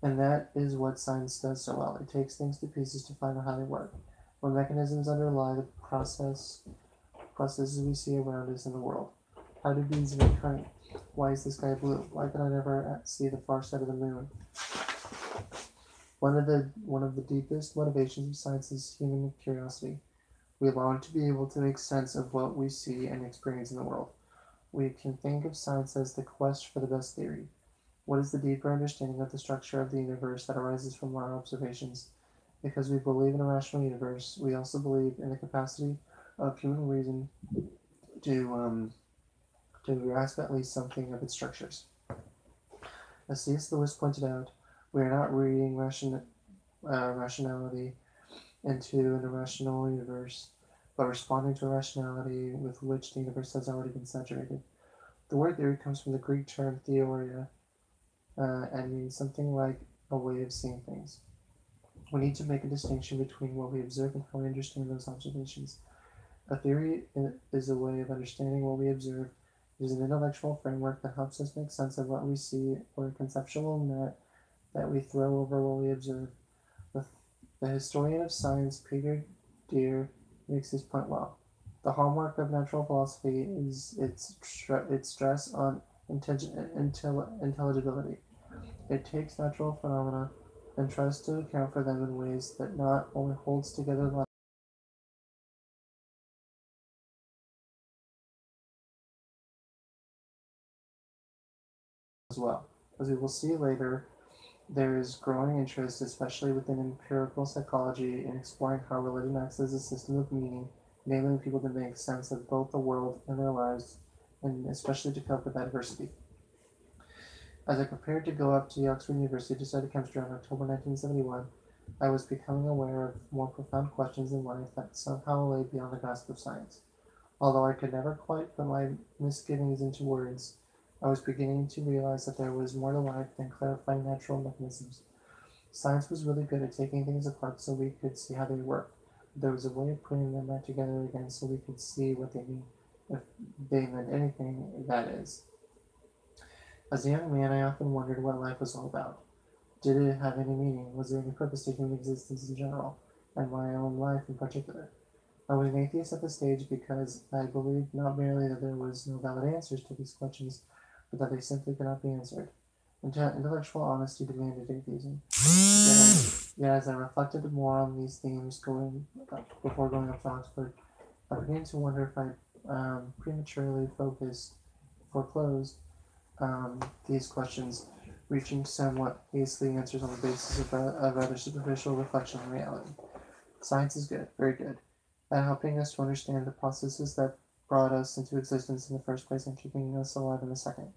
And that is what science does so well. It takes things to pieces to find out how they work, what mechanisms underlie the processes we see around us in the world. How do bees make honey? Why is the sky blue? Why can I never see the far side of the moon? One of the deepest motivations of science is human curiosity. We long to be able to make sense of what we see and experience in the world. We can think of science as the quest for the best theory. What is the deeper understanding of the structure of the universe that arises from our observations? Because we believe in a rational universe, we also believe in the capacity of human reason to grasp at least something of its structures. As C.S. Lewis pointed out, we are not reading rationality into an irrational universe, but responding to a rationality with which the universe has already been saturated. The word theory comes from the Greek term theoria, and means something like a way of seeing things. We need to make a distinction between what we observe and how we understand those observations. A theory is a way of understanding what we observe. It is an intellectual framework that helps us make sense of what we see, or a conceptual net that we throw over what we observe. The historian of science, Peter Deer, makes this point well. The hallmark of natural philosophy is its stress on intelligibility. It takes natural phenomena and tries to account for them in ways that not only holds together life as well. As we will see later, there is growing interest, especially within empirical psychology, in exploring how religion acts as a system of meaning, enabling people to make sense of both the world and their lives, and especially to cope with adversity. As I prepared to go up to the Oxford University to study chemistry in October 1971, I was becoming aware of more profound questions in life that somehow lay beyond the grasp of science. Although I could never quite put my misgivings into words, I was beginning to realize that there was more to life than clarifying natural mechanisms. Science was really good at taking things apart so we could see how they work. There was a way of putting them back together again so we could see what they mean, if they meant anything, that is. As a young man, I often wondered what life was all about. Did it have any meaning? Was there any purpose to human existence in general, and my own life in particular? I was an atheist at this stage because I believed not merely that there was no valid answers to these questions, but that they simply could not be answered. Intellectual honesty demanded atheism. Yet as I reflected more on these themes before going up to Oxford, I began to wonder if I prematurely foreclosed these questions, reaching somewhat hasty answers on the basis of rather superficial reflection on reality. Science is good, very good, at helping us to understand the processes that brought us into existence in the first place and keeping us alive in the second.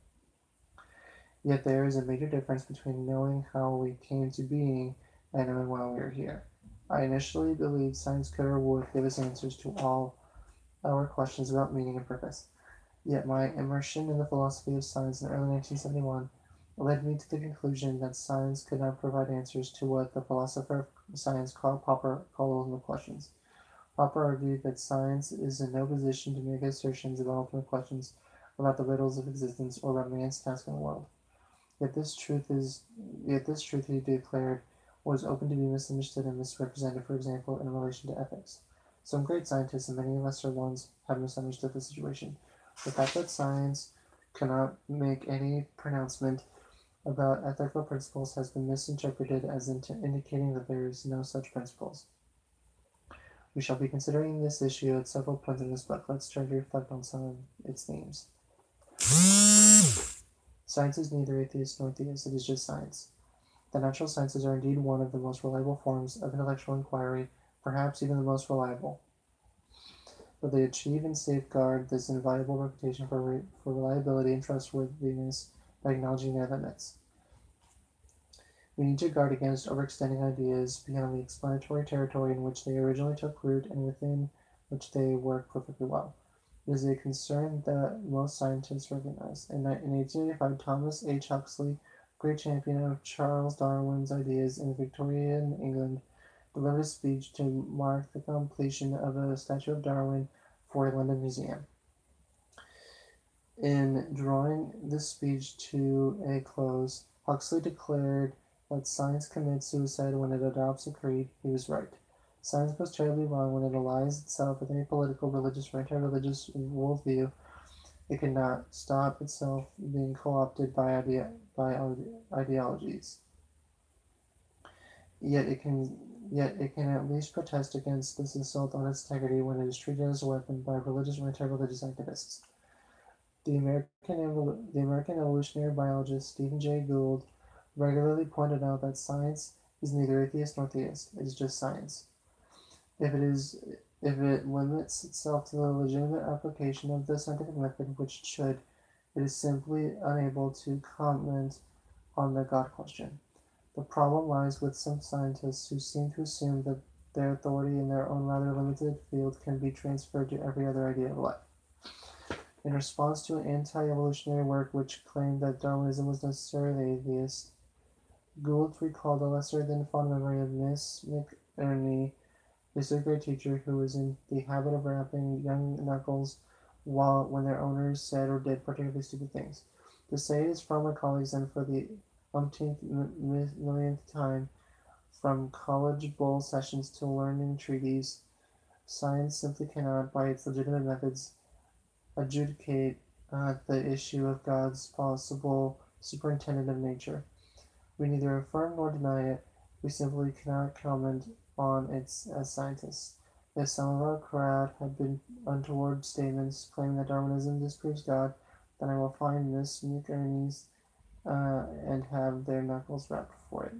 Yet there is a major difference between knowing how we came to being and knowing why we are here. I initially believed science could or would give us answers to all our questions about meaning and purpose. Yet my immersion in the philosophy of science in early 1971 led me to the conclusion that science could not provide answers to what the philosopher of science Karl Popper called ultimate questions. Popper argued that science is in no position to make assertions about ultimate questions about the riddles of existence or about man's task in the world. Yet this truth is Yet this truth, he declared, was open to be misunderstood and misrepresented, for example, in relation to ethics. Some great scientists and many lesser ones have misunderstood the situation. The fact that science cannot make any pronouncement about ethical principles has been misinterpreted as indicating that there is no such principles. We shall be considering this issue at several points in this book. Let's try to reflect on some of its themes. Science is neither atheist nor theist, it is just science. The natural sciences are indeed one of the most reliable forms of intellectual inquiry, perhaps even the most reliable. But they achieve and safeguard this inviolable reputation for reliability and trustworthiness by acknowledging their limits. We need to guard against overextending ideas beyond the explanatory territory in which they originally took root and within which they work perfectly well. It is a concern that most scientists recognize. In 1885, Thomas H. Huxley, great champion of Charles Darwin's ideas in Victorian England, delivered a speech to mark the completion of a statue of Darwin for a London museum. In drawing this speech to a close, Huxley declared that science commits suicide when it adopts a creed. He was right. Science goes terribly wrong when it allies itself with any political, religious, or anti-religious worldview. It cannot stop itself being co-opted by ideologies. Yet it can at least protest against this assault on its integrity when it is treated as a weapon by religious or anti-religious activists. The American evolutionary biologist Stephen Jay Gould regularly pointed out that science is neither atheist nor theist; it is just science. If it limits itself to the legitimate application of the scientific method, which it should, it is simply unable to comment on the God question. The problem lies with some scientists who seem to assume that their authority in their own rather limited field can be transferred to every other idea of life. In response to an anti-evolutionary work which claimed that Darwinism was necessarily atheist, Gould recalled a lesser than fond memory of Miss McInerney, a third-grade teacher who was in the habit of rapping young knuckles when their owners said or did particularly stupid things. To say it is from my colleagues and for the umpteenth millionth time, from college bowl sessions to learning treaties, science simply cannot, by its legitimate methods, adjudicate the issue of God's possible superintendent of nature. We neither affirm nor deny it. We simply cannot comment on it as scientists. If some of our crowd have been untoward statements claiming that Darwinism disproves God, then I will find Miss McInerney's and have their knuckles rapped for it.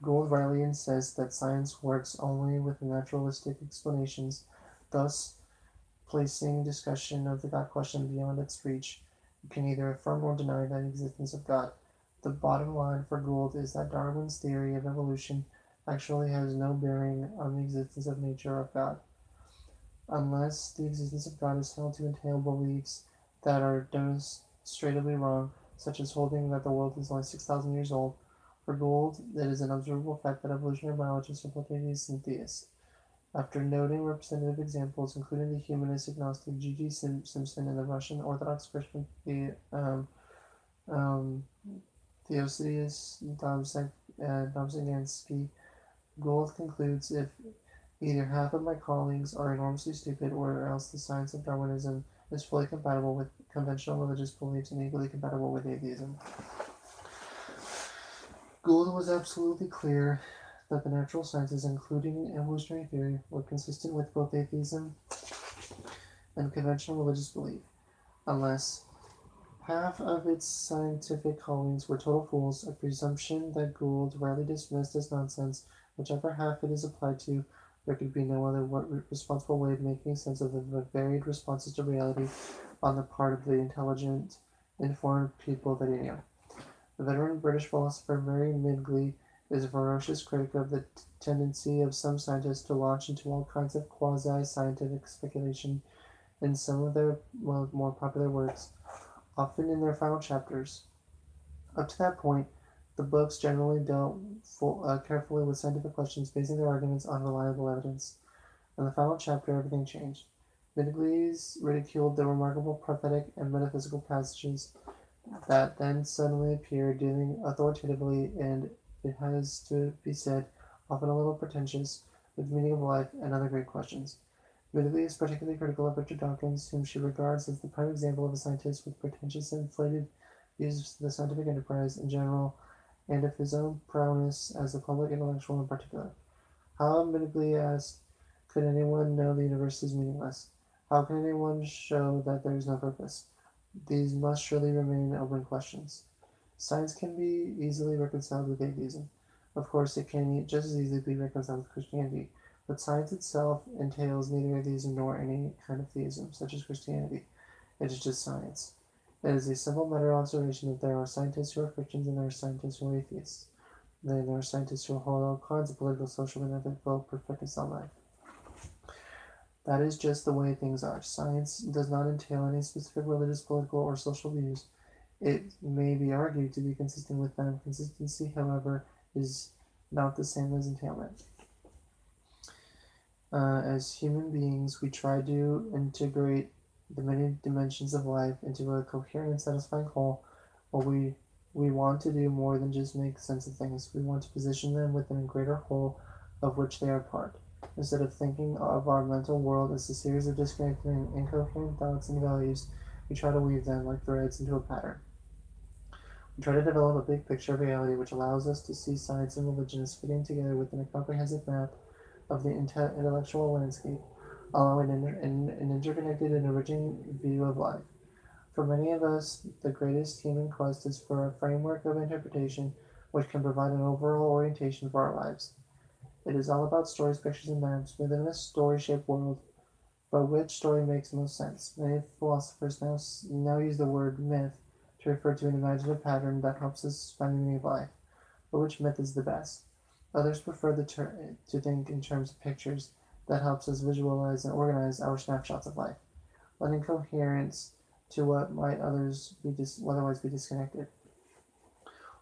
Gould rightly says that science works only with naturalistic explanations, thus placing discussion of the God question beyond its reach. You can neither affirm nor deny the existence of God. The bottom line for Gould is that Darwin's theory of evolution actually has no bearing on the existence of nature or of God. Unless the existence of God is held to entail beliefs that are demonstrably wrong, such as holding that the world is only 6,000 years old, for Gould, it is an observable fact that evolutionary biologists are both atheists and theists. After noting representative examples, including the humanist agnostic G.G. Simpson and the Russian Orthodox Christian Um, Theophilus Dobzhansky Gould concludes if either half of my colleagues are enormously stupid, or else the science of Darwinism is fully compatible with conventional religious beliefs and equally compatible with atheism. Gould was absolutely clear that the natural sciences, including evolutionary theory, were consistent with both atheism and conventional religious belief, unless half of its scientific colleagues were total fools, a presumption that Gould rarely dismissed as nonsense. Whichever half it is applied to, there could be no other responsible way of making sense of the varied responses to reality on the part of the intelligent, informed people that he knew. The veteran British philosopher Mary Midgley is a ferocious critic of the tendency of some scientists to launch into all kinds of quasi-scientific speculation in some of their more popular works, often in their final chapters. Up to that point, the books generally dealt carefully with scientific questions, basing their arguments on reliable evidence. In the final chapter, everything changed. Midgley ridiculed the remarkable prophetic and metaphysical passages that then suddenly appeared, dealing authoritatively, and it has to be said, often a little pretentious, with the meaning of life and other great questions. Midgley is particularly critical of Richard Dawkins, whom she regards as the prime example of a scientist with pretentious and inflated views of the scientific enterprise in general, and of his own prowess as a public intellectual in particular. How, Midgley asked, could anyone know the universe is meaningless? How can anyone show that there is no purpose? These must surely remain open questions. Science can be easily reconciled with atheism. Of course, it can just as easily be reconciled with Christianity, but science itself entails neither atheism nor any kind of theism, such as Christianity. It is just science. It is a simple matter of observation that there are scientists who are Christians and there are scientists who are atheists. Then there are scientists who hold all kinds of political, social, and ethical perfectness on life. That is just the way things are. Science does not entail any specific religious, political, or social views. It may be argued to be consistent with them. Consistency, however, is not the same as entailment. As human beings, we try to integrate the many dimensions of life into a coherent and satisfying whole, but we want to do more than just make sense of things. We want to position them within a greater whole of which they are part. Instead of thinking of our mental world as a series of disconnected and incoherent thoughts and values, we try to weave them like threads into a pattern. We try to develop a big picture of reality which allows us to see science and religion as fitting together within a comprehensive map of the intellectual landscape, allowing an interconnected and enriching view of life. For many of us, the greatest human quest is for a framework of interpretation which can provide an overall orientation for our lives. It is all about stories, pictures, and maps within a story-shaped world, but which story makes most sense? Many philosophers now use the word myth to refer to an imaginative pattern that helps us find the meaning of life, but which myth is the best? Others prefer to think in terms of pictures that helps us visualize and organize our snapshots of life, lending coherence to what might otherwise be disconnected.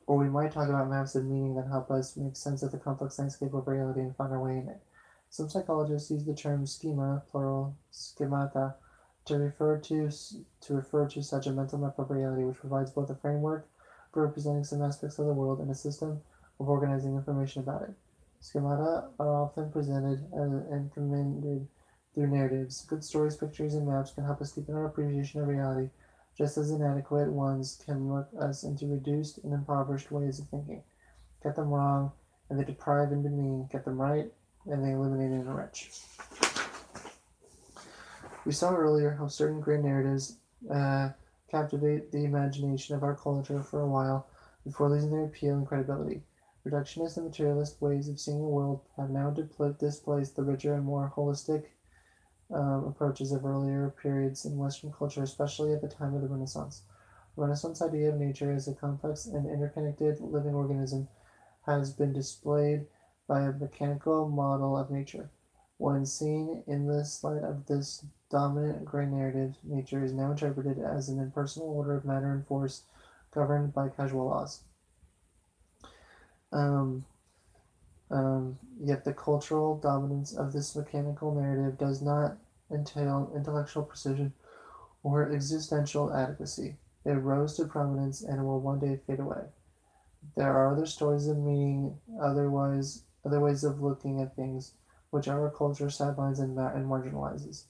Or we might talk about maps of meaning that help us make sense of the complex landscape of reality and find our way in it. Some psychologists use the term schema, plural schemata, to refer to such a mental map of reality which provides both a framework for representing some aspects of the world and a system of organizing information about it. Schemata are often presented and commended through narratives. Good stories, pictures, and maps can help us deepen our appreciation of reality, just as inadequate ones can look us into reduced and impoverished ways of thinking. Get them wrong, and they deprive and demean. Get them right, and they illuminate and enrich. We saw earlier how certain great narratives captivate the imagination of our culture for a while before losing their appeal and credibility. Reductionist and materialist ways of seeing the world have now displaced the richer and more holistic approaches of earlier periods in Western culture, especially at the time of the Renaissance. The Renaissance idea of nature as a complex and interconnected living organism has been displayed by a mechanical model of nature. When seen in the light of this dominant great narrative, nature is now interpreted as an impersonal order of matter and force governed by causal laws. Yet the cultural dominance of this mechanical narrative does not entail intellectual precision or existential adequacy. It rose to prominence and will one day fade away. There are other stories of meaning, other ways of looking at things, which our culture sidelines and marginalizes.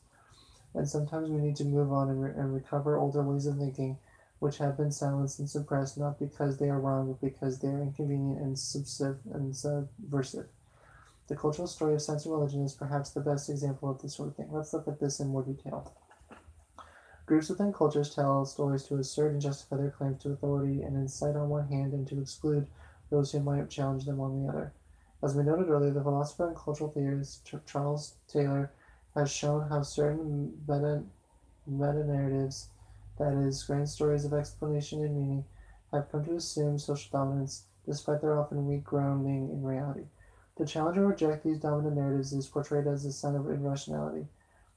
And sometimes we need to move on and recover older ways of thinking, which have been silenced and suppressed not because they are wrong, but because they are inconvenient and subversive. The cultural story of science and religion is perhaps the best example of this sort of thing. Let's look at this in more detail. Groups within cultures tell stories to assert and justify their claims to authority and incite on one hand and to exclude those who might challenge them on the other. As we noted earlier, the philosopher and cultural theorist Charles Taylor has shown how certain meta-narratives, that is, grand stories of explanation and meaning, have come to assume social dominance despite their often weak grounding in reality. To challenge or reject these dominant narratives is portrayed as a sign of irrationality.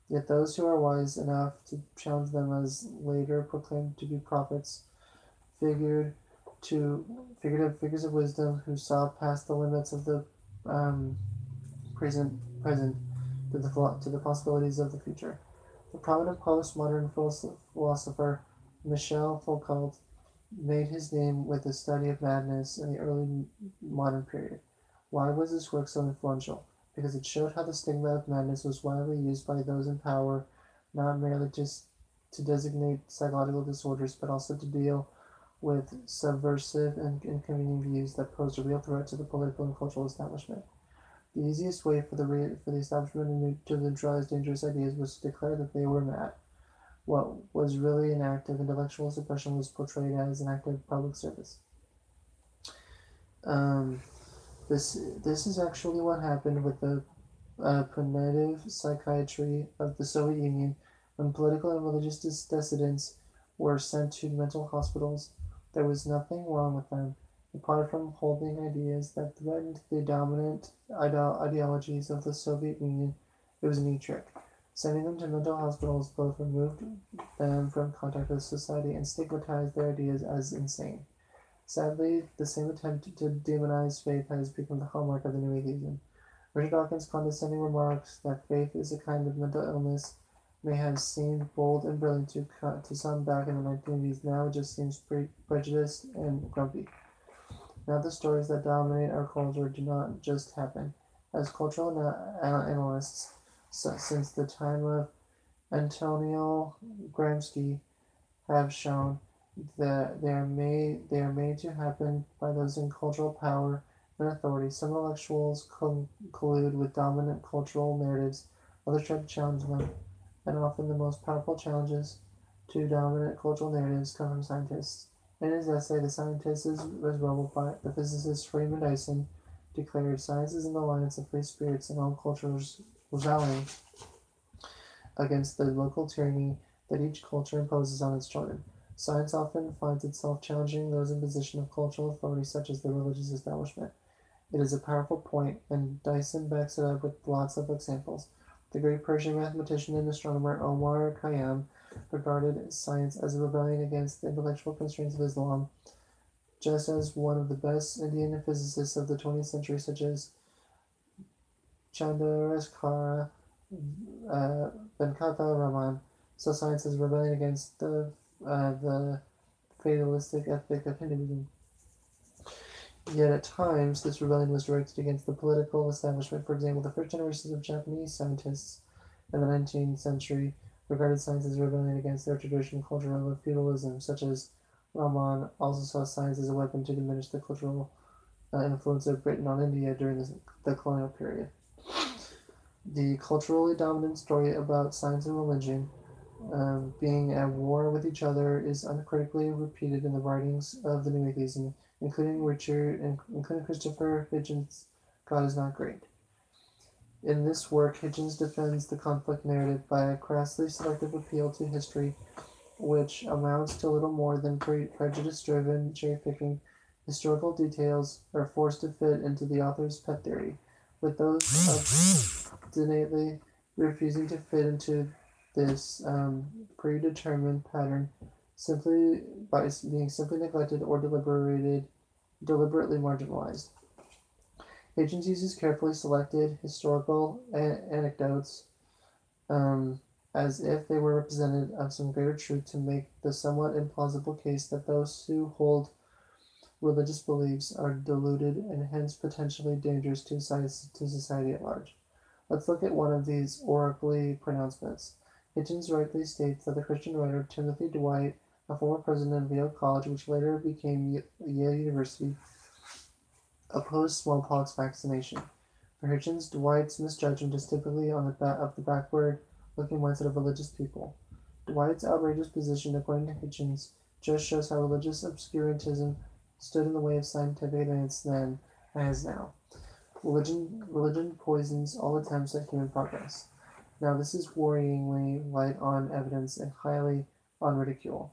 Yet those who are wise enough to challenge them, as later proclaimed to be prophets, figured figurative figures of wisdom who saw past the limits of the um, present to the possibilities of the future. The prominent postmodern philosopher Michel Foucault made his name with the study of madness in the early modern period. Why was this work so influential? Because it showed how the stigma of madness was widely used by those in power, not merely just to designate psychological disorders, but also to deal with subversive and inconvenient views that posed a real threat to the political and cultural establishment. The easiest way for the establishment to neutralize dangerous ideas was to declare that they were mad. What was really an act of intellectual suppression was portrayed as an act of public service. Um, this is actually what happened with the punitive psychiatry of the Soviet Union when political and religious dissidents were sent to mental hospitals. There was nothing wrong with them, apart from holding ideas that threatened the dominant ideologies of the Soviet Union. It was a neat trick. Sending them to mental hospitals both removed them from contact with society and stigmatized their ideas as insane. Sadly, the same attempt to demonize faith has become the hallmark of the new atheism. Richard Dawkins' condescending remarks that faith is a kind of mental illness may have seemed bold and brilliant to some back in the 1980s. Now it just seems prejudiced and grumpy. Now the stories that dominate our culture do not just happen. As cultural analysts, since the time of Antonio Gramsci, have shown that they are made to happen by those in cultural power and authority. Some intellectuals collude with dominant cultural narratives, others try to challenge them, and often the most powerful challenges to dominant cultural narratives come from scientists. In his essay, The Scientist is Rebel, by the physicist Freeman Dyson declared, "Science is an alliance of free spirits and all cultures rallying against the local tyranny that each culture imposes on its children. Science often finds itself challenging those in position of cultural authority, such as the religious establishment. It is a powerful point, and Dyson backs it up with lots of examples. The great Persian mathematician and astronomer Omar Khayyam regarded science as a rebellion against the intellectual constraints of Islam, just as one of the best Indian physicists of the 20th century, such as Chandrasekhar Venkata Raman, saw science as a rebellion against the fatalistic ethic of Hinduism. Yet at times, this rebellion was directed against the political establishment. For example, the first generations of Japanese scientists in the 19th century regarded science as a rebellion against their traditional culture of feudalism, such as Raman also saw science as a weapon to diminish the cultural influence of Britain on India during the colonial period. The culturally dominant story about science and religion being at war with each other is uncritically repeated in the writings of the New Atheism, including Christopher Hitchens' God is Not Great. In this work, Hitchens defends the conflict narrative by a crassly selective appeal to history, which amounts to little more than prejudice-driven cherry-picking. Historical details are forced to fit into the author's pet theory, with those obstinately refusing to fit into this predetermined pattern simply by being simply neglected or deliberately marginalized. Hitchens uses carefully selected historical anecdotes as if they were representative of some greater truth, to make the somewhat implausible case that those who hold religious beliefs are deluded and hence potentially dangerous to society at large. Let's look at one of these oracly pronouncements. Hitchens rightly states that the Christian writer Timothy Dwight, a former president of Yale College, which later became Yale University, opposed smallpox vaccination. For Hitchens, Dwight's misjudgment is typically on of the backward-looking mindset of religious people. Dwight's outrageous position, according to Hitchens, just shows how religious obscurantism stood in the way of scientific advance then as now. Religion poisons all attempts at human progress. Now, this is worryingly light on evidence and highly on ridicule.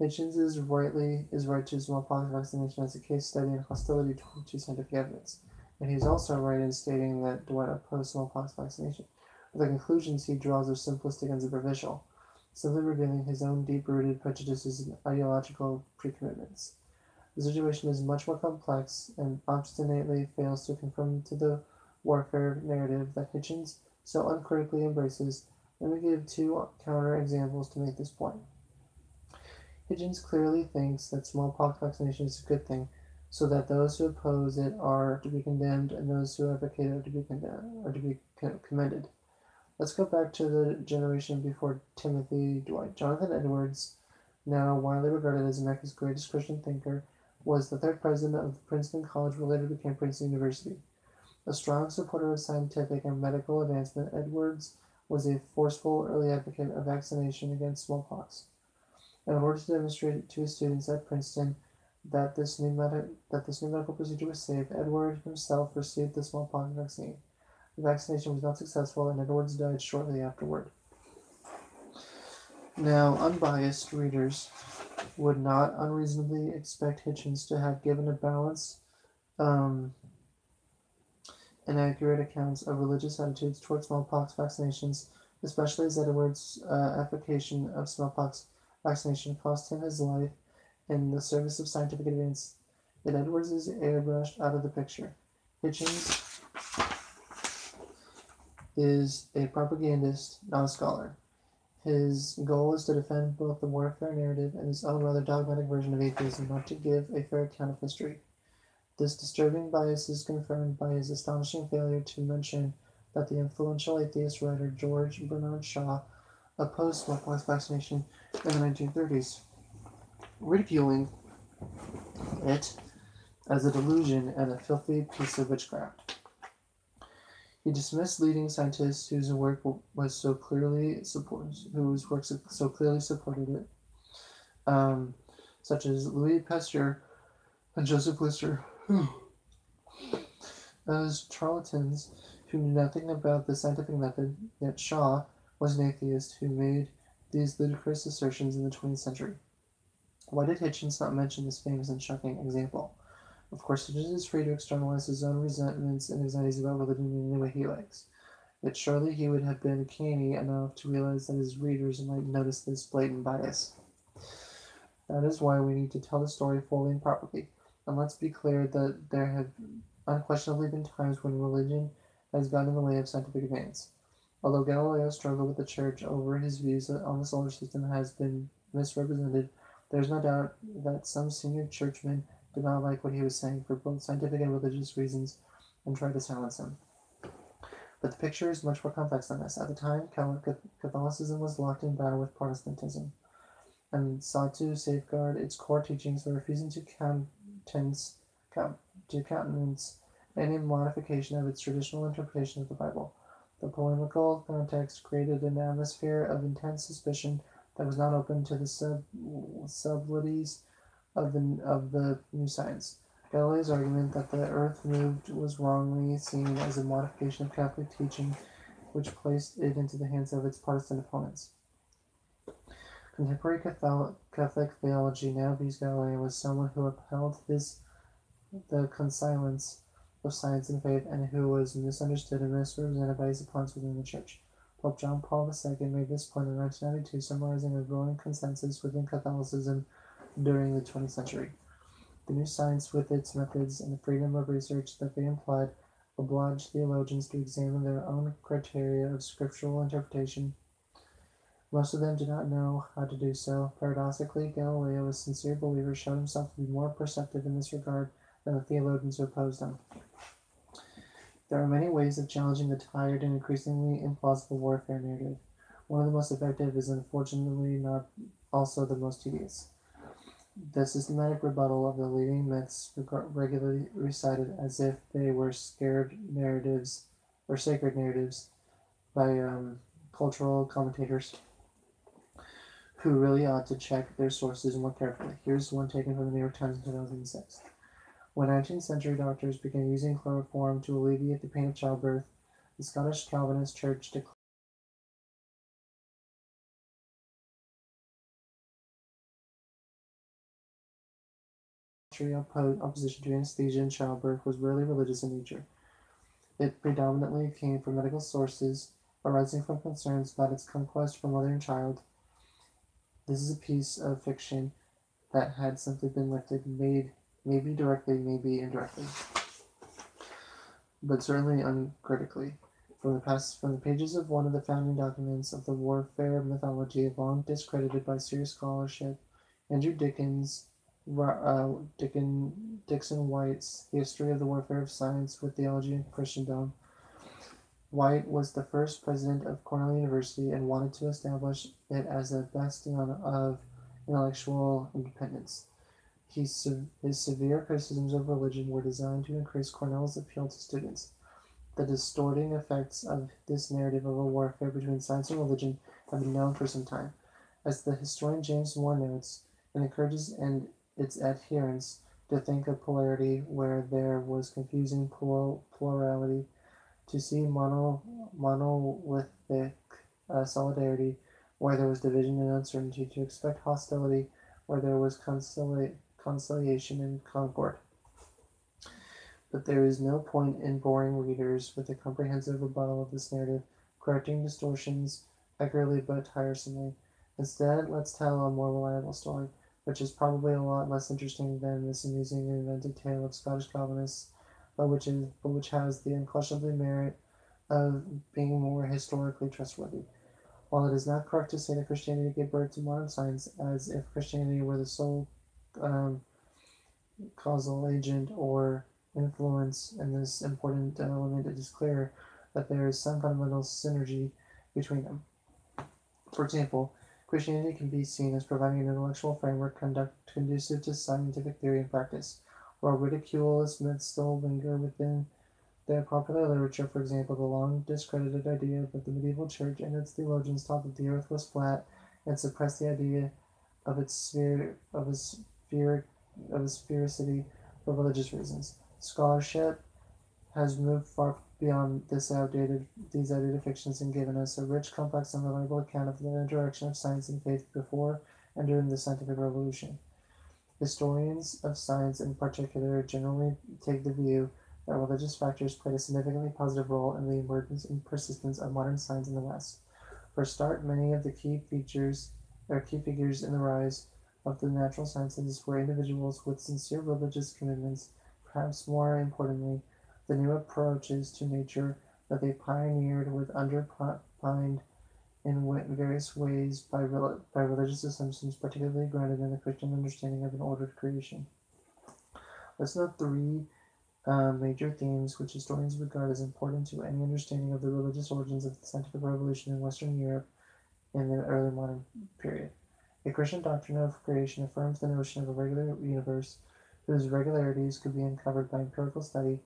Hitchens is right to smallpox vaccination as a case study in hostility to scientific evidence, and he is also right in stating that Dwight opposed smallpox vaccination. But the conclusions he draws are simplistic and superficial, simply revealing his own deep-rooted prejudices and ideological pre-commitments. The situation is much more complex and obstinately fails to conform to the warfare narrative that Hitchens so uncritically embraces. Let me give two counter examples to make this point. Hitchens clearly thinks that smallpox vaccination is a good thing, so that those who oppose it are to be condemned and those who advocate it are to be commended. Let's go back to the generation before Timothy Dwight. Jonathan Edwards, now widely regarded as America's greatest Christian thinker, was the third president of Princeton College, what later became Princeton University. A strong supporter of scientific and medical advancement, Edwards was a forceful early advocate of vaccination against smallpox. In order to demonstrate to his students at Princeton that this new medical procedure was safe, Edwards himself received the smallpox vaccine. The vaccination was not successful, and Edwards died shortly afterward. Now, unbiased readers would not unreasonably expect Hitchens to have given a balanced and accurate accounts of religious attitudes towards smallpox vaccinations, especially as Edwards' application of smallpox vaccination cost him his life in the service of scientific advance. Yet Edwards is airbrushed out of the picture. Hitchens is a propagandist, not a scholar. His goal is to defend both the warfare narrative and his own rather dogmatic version of atheism, not to give a fair account of history. This disturbing bias is confirmed by his astonishing failure to mention that the influential atheist writer George Bernard Shaw opposed smallpox vaccination in the 1930s, ridiculing it as a delusion and a filthy piece of witchcraft. He dismissed leading scientists whose work so clearly supported it, such as Louis Pasteur and Joseph Lister, as charlatans who knew nothing about the scientific method. Yet Shaw was an atheist who made these ludicrous assertions in the 20th century. Why did Hitchens not mention this famous and shocking example? Of course, Hitchens is free to externalize his own resentments and anxieties about religion in any way he likes. Yet surely he would have been canny enough to realize that his readers might notice this blatant bias. That is why we need to tell the story fully and properly. And let's be clear that there have unquestionably been times when religion has gotten in the way of scientific advance. Although Galileo struggled with the Church over his views on the solar system has been misrepresented, there is no doubt that some senior churchmen did not like what he was saying for both scientific and religious reasons and tried to silence him. But the picture is much more complex than this. At the time, Catholicism was locked in battle with Protestantism and sought to safeguard its core teachings by refusing to countenance any modification of its traditional interpretation of the Bible. The polemical context created an atmosphere of intense suspicion that was not open to the subtleties of the new science. Galileo's argument that the earth moved was wrongly seen as a modification of Catholic teaching, which placed it into the hands of its Protestant opponents. Contemporary Catholic theology now views Galileo as someone who upheld the conscience of science and faith, and who was misunderstood and misrepresented by his opponents within the Church. Pope John Paul II made this point in 1992, summarizing a growing consensus within Catholicism during the 20th century. The new science, with its methods and the freedom of research that they implied, obliged theologians to examine their own criteria of scriptural interpretation Most of them did not know how to do so. Paradoxically, Galileo, a sincere believer, showed himself to be more perceptive in this regard than the theologians who opposed him. There are many ways of challenging the tired and increasingly implausible warfare narrative. One of the most effective is unfortunately not also the most tedious. The systematic rebuttal of the leading myths regularly recited as if they were scared narratives or sacred narratives by cultural commentators who really ought to check their sources more carefully. Here's one taken from the New York Times in 2006. When 19th century doctors began using chloroform to alleviate the pain of childbirth, the Scottish Calvinist Church declared opposition to anesthesia in childbirth was rarely religious in nature. It predominantly came from medical sources arising from concerns about its conquest for mother and child. This is a piece of fiction that had simply been lifted, made maybe directly, maybe indirectly, but certainly uncritically, from the pages of one of the founding documents of the warfare mythology, long discredited by serious scholarship. Andrew Dixon White's History of the Warfare of Science with Theology and Christendom. White was the first president of Cornell University and wanted to establish it as a bastion of intellectual independence. His severe criticisms of religion were designed to increase Cornell's appeal to students. The distorting effects of this narrative of a warfare between science and religion have been known for some time. As the historian James Moore notes, it encourages its adherents to think of polarity where there was confusing plurality, to see monolithic solidarity where there was division and uncertainty, to expect hostility where there was conciliation and concord. But there is no point in boring readers with a comprehensive rebuttal of this narrative, correcting distortions accurately but tiresomely. Instead, let's tell a more reliable story, which is probably a lot less interesting than this amusing and invented tale of Scottish Calvinists, but which has the unquestionable merit of being more historically trustworthy. While it is not correct to say that Christianity gave birth to modern science, as if Christianity were the sole causal agent or influence in this important element, it is clear that there is some fundamental synergy between them. For example, Christianity can be seen as providing an intellectual framework conducive to scientific theory and practice, while ridiculous myths still linger within the popular literature. For example, the long discredited idea that the medieval church and its theologians taught that the earth was flat and suppressed the idea of its sphericity for religious reasons. Scholarship has moved far beyond these outdated fictions and given us a rich, complex, and reliable account of the interaction of science and faith before and during the scientific revolution. Historians of science in particular generally take the view that religious factors played a significantly positive role in the emergence and persistence of modern science in the West. For a start, many of the key figures in the rise of the natural sciences were individuals with sincere religious commitments. Perhaps more importantly, the new approaches to nature that they pioneered were underpinned in various ways by religious assumptions, particularly grounded in the Christian understanding of an ordered creation. Let's note three major themes which historians regard as important to any understanding of the religious origins of the scientific revolution in Western Europe in the early modern period. A Christian doctrine of creation affirms the notion of a regular universe whose regularities could be uncovered by empirical study,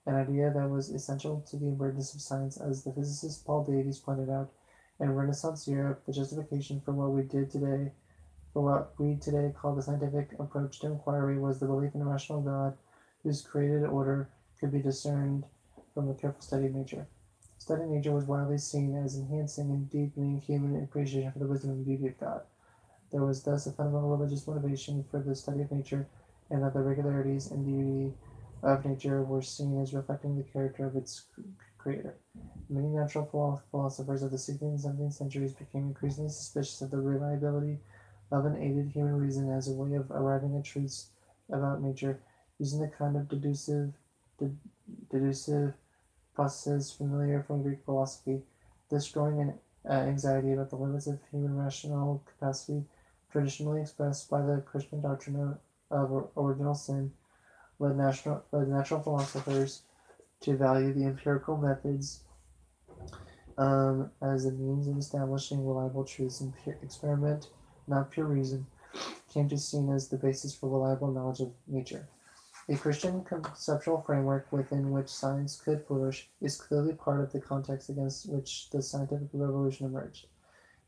an idea that was essential to the emergence of science, as the physicist Paul Davies pointed out. In Renaissance Europe, the justification for what we today call the scientific approach to inquiry was the belief in a rational God whose created order could be discerned from a careful study of nature. Studying nature was widely seen as enhancing and deepening human appreciation for the wisdom and beauty of God. There was thus a fundamental religious motivation for the study of nature, and that the regularities and beauty of nature were seen as reflecting the character of its creator. Many natural philosophers of the 16th and 17th centuries became increasingly suspicious of the reliability of unaided human reason as a way of arriving at truths about nature, using the kind of deductive process familiar from Greek philosophy. This growing anxiety about the limits of human rational capacity, traditionally expressed by the Christian doctrine of original sin, led natural philosophers to value the empirical methods as a means of establishing reliable truths, and experiment, not pure reason, came to be seen as the basis for reliable knowledge of nature. A Christian conceptual framework within which science could flourish is clearly part of the context against which the scientific revolution emerged.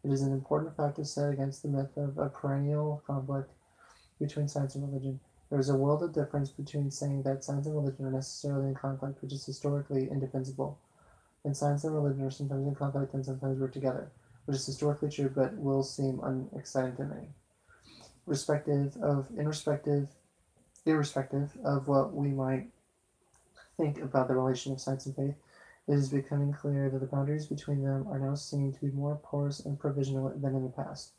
It is an important factor set against the myth of a perennial conflict between science and religion. There is a world of difference between saying that science and religion are necessarily in conflict, which is historically indefensible, and science and religion are sometimes in conflict and sometimes work together, which is historically true but will seem unexciting to many. Irrespective of what we might think about the relation of science and faith, it is becoming clear that the boundaries between them are now seen to be more porous and provisional than in the past.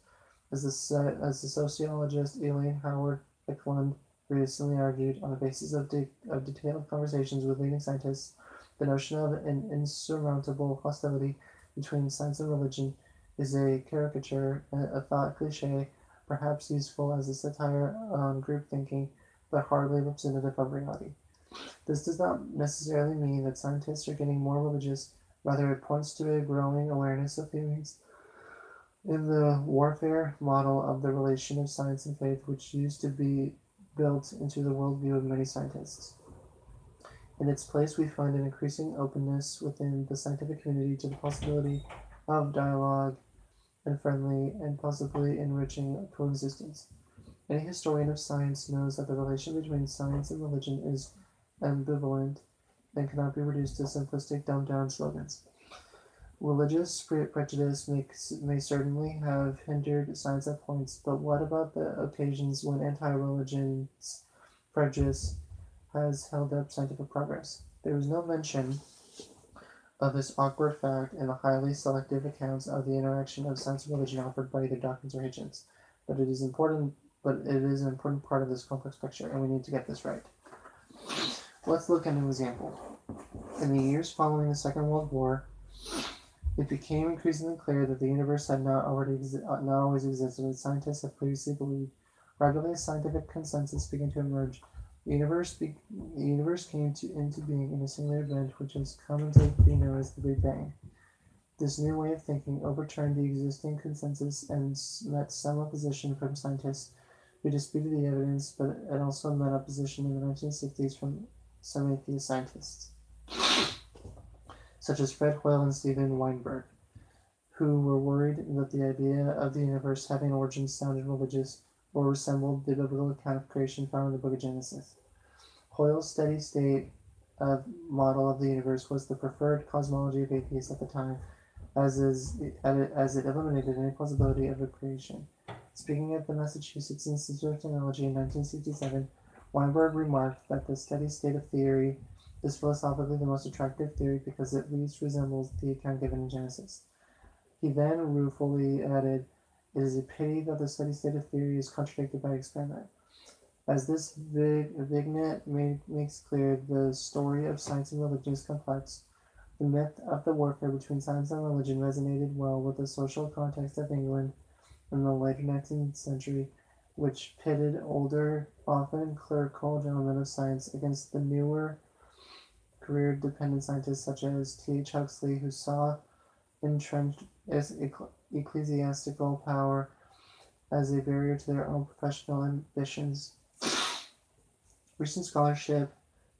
As the sociologist Elaine Howard Eklund recently argued, on the basis of detailed conversations with leading scientists, the notion of an insurmountable hostility between science and religion is a caricature, a thought cliche, perhaps useful as a satire on group thinking, but hardly representative of reality. This does not necessarily mean that scientists are getting more religious, rather, it points to a growing awareness of feelings in the warfare model of the relation of science and faith, which used to be built into the worldview of many scientists. In its place, we find an increasing openness within the scientific community to the possibility of dialogue and friendly and possibly enriching coexistence. Any historian of science knows that the relation between science and religion is ambivalent and cannot be reduced to simplistic, dumbed-down slogans. Religious prejudice may certainly have hindered science at points, but what about the occasions when anti-religion prejudice has held up scientific progress? There is no mention of this awkward fact in the highly selective accounts of the interaction of science and religion offered by either Dawkins or Hitchens, but it is an important part of this complex picture, and we need to get this right. Let's look at an example. In the years following the Second World War, it became increasingly clear that the universe had not always existed as scientists had previously believed. Gradually, a scientific consensus began to emerge. The universe came into being in a singular event, which has come to be known as the Big Bang. This new way of thinking overturned the existing consensus and met some opposition from scientists who disputed the evidence, but it also met opposition in the 1960s from some atheist scientists, such as Fred Hoyle and Steven Weinberg, who were worried that the idea of the universe having origins sounded religious or resembled the biblical account of creation found in the book of Genesis. Hoyle's steady state model of the universe was the preferred cosmology of atheists at the time, as it eliminated any possibility of a creation. Speaking at the Massachusetts Institute of Technology in 1967, Weinberg remarked that the steady state of theory is philosophically the most attractive theory because it least resembles the account given in Genesis. He then ruefully added, "It is a pity that the steady state of theory is contradicted by experiment." As this vignette makes clear, the story of science and religion is complex. The myth of the warfare between science and religion resonated well with the social context of England in the later 19th century, which pitted older, often clerical gentlemen of science against the newer, career-dependent scientists such as T.H. Huxley, who saw entrenched ecclesiastical power as a barrier to their own professional ambitions. Recent scholarship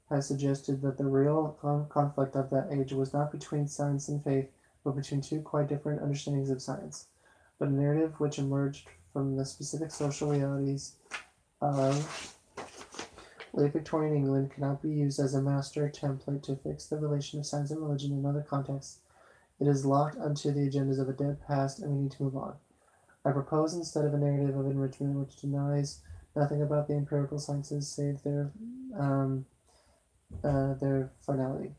has suggested that the real conflict of that age was not between science and faith, but between two quite different understandings of science, but a narrative which emerged from the specific social realities of late Victorian England cannot be used as a master template to fix the relation of science and religion in other contexts. It is locked onto the agendas of a dead past, and we need to move on. I propose instead of a narrative of enrichment which denies nothing about the empirical sciences save their finality.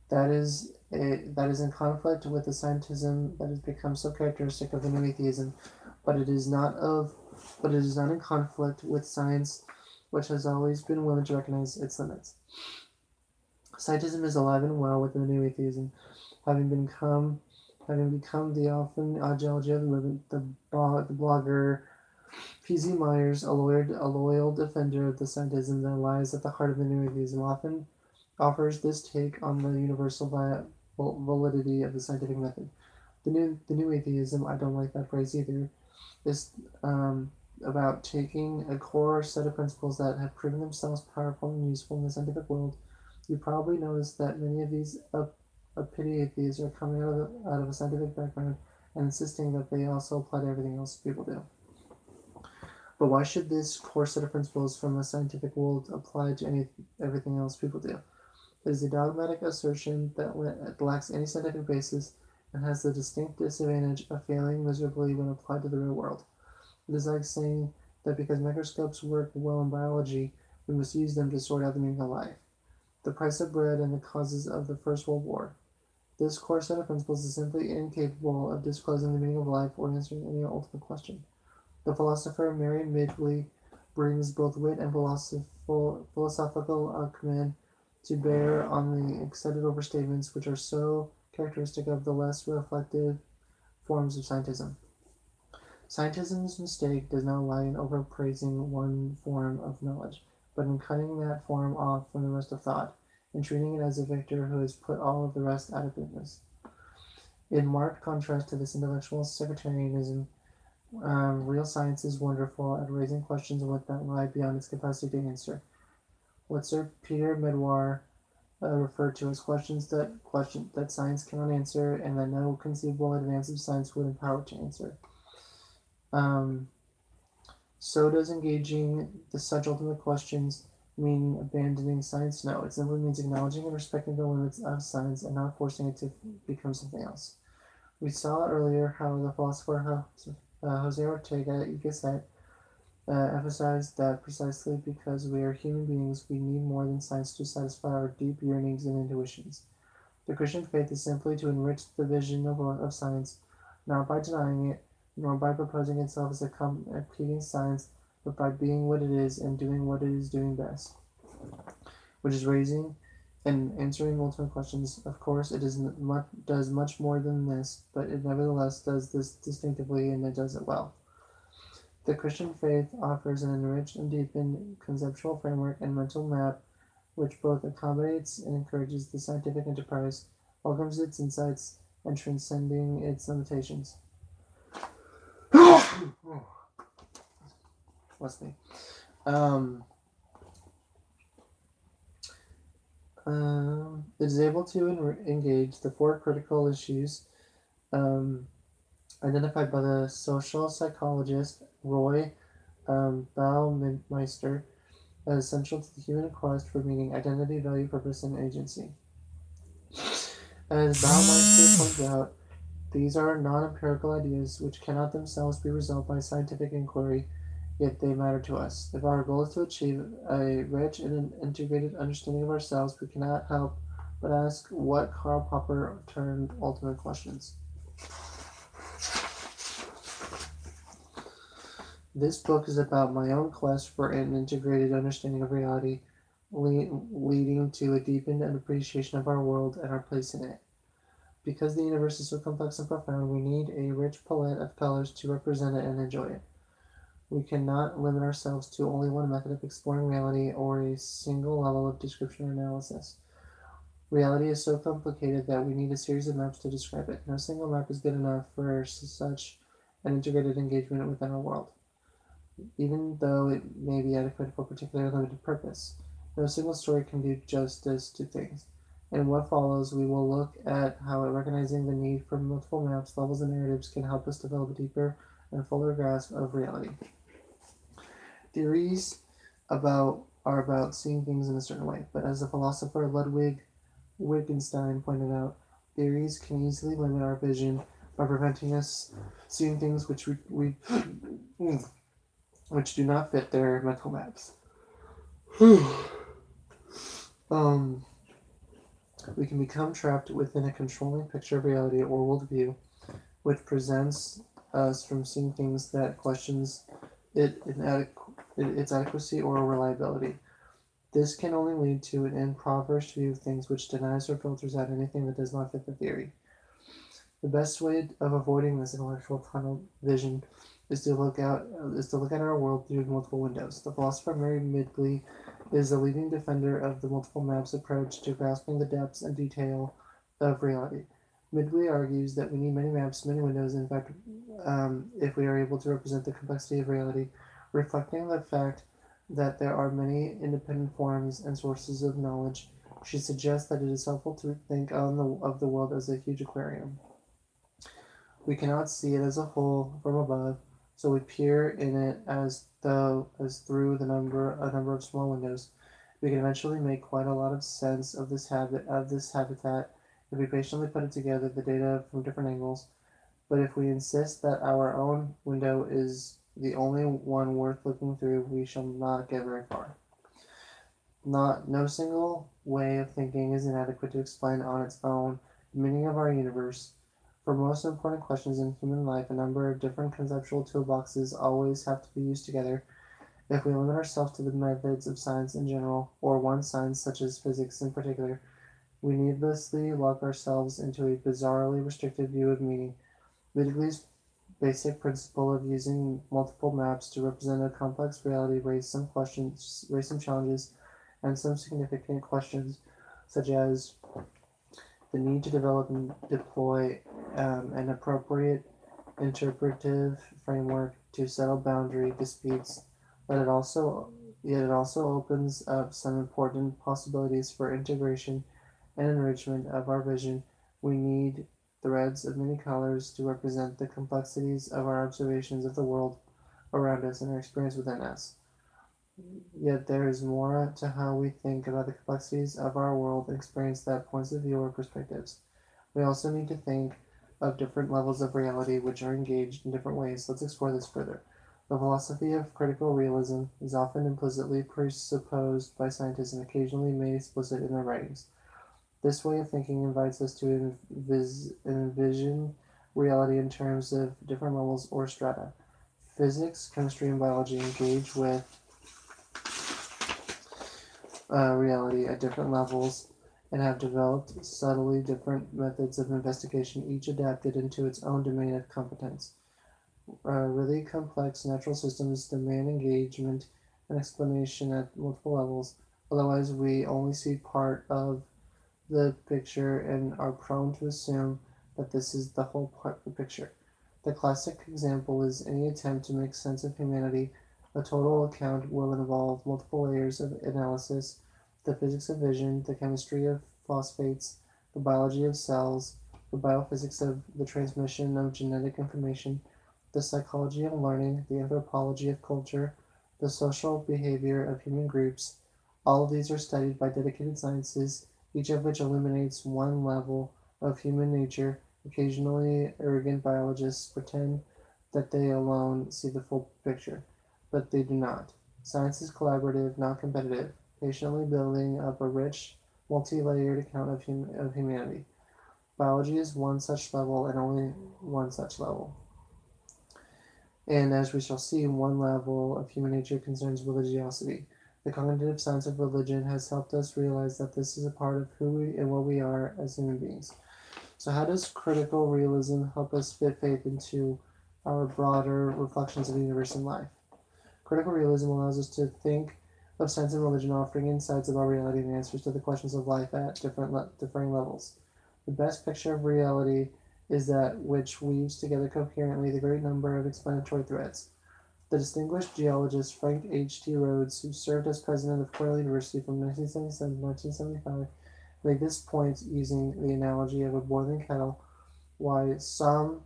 That is in conflict with the scientism that has become so characteristic of the new atheism, but it is not in conflict with science, which has always been willing to recognize its limits. Scientism is alive and well within the new atheism, having become Having become the often ideology of the movement, the blogger P.Z. Myers, a loyal defender of the scientism that lies at the heart of the new atheism, often offers this take on the universal validity of the scientific method. The new atheism, I don't like that phrase either, is about taking a core set of principles that have proven themselves powerful and useful in the scientific world. You probably noticed that many of these uppity atheists are coming out of a scientific background and insisting that they also apply to everything else people do. But why should this core set of principles from the scientific world apply to everything else people do? It is a dogmatic assertion that lacks any scientific basis and has the distinct disadvantage of failing miserably when applied to the real world. It is like saying that because microscopes work well in biology, we must use them to sort out the meaning of life, the price of bread, and the causes of the First World War. This core set of principles is simply incapable of disclosing the meaning of life or answering any ultimate question. The philosopher Mary Midgley brings both wit and philosophical acumen to bear on the excited overstatements which are so characteristic of the less reflective forms of scientism. Scientism's mistake does not lie in overpraising one form of knowledge, but in cutting that form off from the rest of thought, and treating it as a victor who has put all of the rest out of business. In marked contrast to this intellectual sectarianism, real science is wonderful at raising questions that lie beyond its capacity to answer. What Sir Peter Medawar referred to as questions that science cannot answer and that no conceivable advance of science would empower it to answer. So does engaging such ultimate questions mean abandoning science? No, it simply means acknowledging and respecting the limits of science and not forcing it to become something else. We saw earlier how the philosopher Jose Ortega y Gasset emphasized that precisely because we are human beings, we need more than science to satisfy our deep yearnings and intuitions. The Christian faith is simply to enrich the vision of science, not by denying it, nor by proposing itself as a competing science, but by being what it is and doing what it is doing best, which is raising and answering ultimate questions. Of course, it does much more than this, but it nevertheless does this distinctively, and it does it well. The Christian faith offers an enriched and deepened conceptual framework and mental map which both accommodates and encourages the scientific enterprise, welcomes its insights, and transcending its limitations. Bless me. It is able to engage the four critical issues identified by the social psychologist Roy Baumeister as essential to the human quest for meaning, identity, value, purpose, and agency. As Baumeister points out, these are non-empirical ideas which cannot themselves be resolved by scientific inquiry, yet they matter to us. If our goal is to achieve a rich and integrated understanding of ourselves, we cannot help but ask what Karl Popper termed ultimate questions. This book is about my own quest for an integrated understanding of reality, leading to a deepened appreciation of our world and our place in it. Because the universe is so complex and profound, we need a rich palette of colors to represent it and enjoy it. We cannot limit ourselves to only one method of exploring reality or a single level of description or analysis. Reality is so complicated that we need a series of maps to describe it. No single map is good enough for such an integrated engagement within our world, even though it may be adequate for a particular limited purpose. No single story can do justice to things. In what follows, we will look at how recognizing the need for multiple maps, levels, and narratives can help us develop a deeper and fuller grasp of reality. Theories are about seeing things in a certain way, but as the philosopher Ludwig Wittgenstein pointed out, theories can easily limit our vision by preventing us seeing things which do not fit their mental maps. We can become trapped within a controlling picture of reality or worldview, which prevents us from seeing things that questions its adequacy or reliability. This can only lead to an impoverished view of things which denies or filters out anything that does not fit the theory. The best way of avoiding this intellectual tunnel vision is to look at our world through multiple windows. The philosopher Mary Midgley is a leading defender of the multiple maps approach to grasping the depths and detail of reality. Midgley argues that we need many maps, many windows. In fact, if we are able to represent the complexity of reality, reflecting the fact that there are many independent forms and sources of knowledge, she suggests that it is helpful to think of the world as a huge aquarium. We cannot see it as a whole from above, so we peer in it as through a number of small windows. We can eventually make quite a lot of sense of this habitat if we patiently put together the data from different angles. But if we insist that our own window is the only one worth looking through, we shall not get very far. No single way of thinking is inadequate to explain on its own the meaning of our universe. For most important questions in human life, a number of different conceptual toolboxes always have to be used together. If we limit ourselves to the methods of science in general, or one science such as physics in particular, we needlessly lock ourselves into a bizarrely restricted view of meaning. Midgley's basic principle of using multiple maps to represent a complex reality raised some challenges, and some significant questions, such as the need to develop and deploy an appropriate interpretive framework to settle boundary disputes, but yet it also opens up some important possibilities for integration and enrichment of our vision. We need threads of many colors to represent the complexities of our observations of the world around us and our experience within us. Yet there is more to how we think about the complexities of our world and experience that points of view or perspectives. We also need to think of different levels of reality which are engaged in different ways. Let's explore this further. The philosophy of critical realism is often implicitly presupposed by scientists and occasionally made explicit in their writings. This way of thinking invites us to envision reality in terms of different levels or strata. Physics, chemistry, and biology engage with reality at different levels and have developed subtly different methods of investigation, each adapted into its own domain of competence. Really complex natural systems demand engagement and explanation at multiple levels, otherwise, we only see part of the picture and are prone to assume that this is the whole picture. The classic example is any attempt to make sense of humanity. A total account will involve multiple layers of analysis: the physics of vision, the chemistry of phosphates, the biology of cells, the biophysics of the transmission of genetic information, the psychology of learning, the anthropology of culture, the social behavior of human groups. All of these are studied by dedicated sciences, each of which illuminates one level of human nature. Occasionally, arrogant biologists pretend that they alone see the full picture, but they do not. Science is collaborative, not competitive, patiently building up a rich, multi-layered account of humanity. Biology is one such level and only one such level. And as we shall see, one level of human nature concerns religiosity. The cognitive science of religion has helped us realize that this is a part of who we and what we are as human beings. So how does critical realism help us fit faith into our broader reflections of the universe and life? Critical realism allows us to think of science and religion, offering insights about reality and answers to the questions of life at differing levels. The best picture of reality is that which weaves together coherently the great number of explanatory threads. The distinguished geologist Frank H. T. Rhodes, who served as president of Cornell University from 1977 to 1975, made this point using the analogy of a boiling kettle. Why, some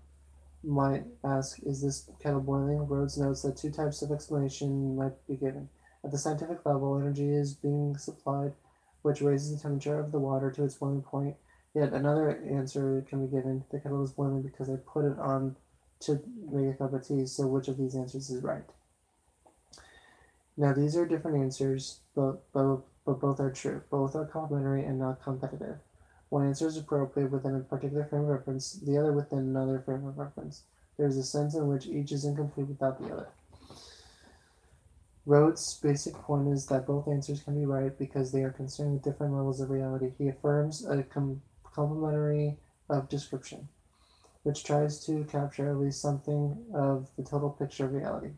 might ask, is this kettle boiling? Rhodes notes that two types of explanation might be given. At the scientific level, energy is being supplied, which raises the temperature of the water to its boiling point. Yet another answer can be given: the kettle is boiling because I put it on to make a cup of tea. So which of these answers is right? Now these are different answers, but both are true. Both are complementary and not competitive. One answer is appropriate within a particular frame of reference, the other within another frame of reference. There is a sense in which each is incomplete without the other. Rhodes' basic point is that both answers can be right because they are concerned with different levels of reality. He affirms a complementary of description. which tries to capture at least something of the total picture of reality.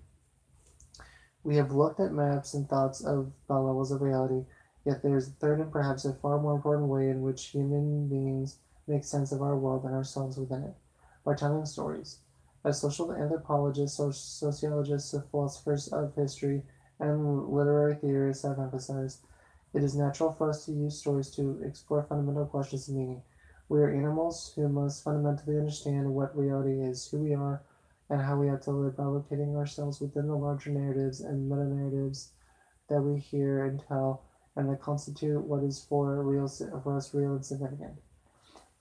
We have looked at maps and thoughts of levels of reality, yet there is a third and perhaps a far more important way in which human beings make sense of our world and ourselves within it, by telling stories. As social anthropologists, sociologists, philosophers of history, and literary theorists have emphasized, it is natural for us to use stories to explore fundamental questions of meaning. We are animals who must fundamentally understand what reality is, who we are, and how we have to live by locating ourselves within the larger narratives and meta narratives that we hear and tell, and that constitute what is for us real and significant.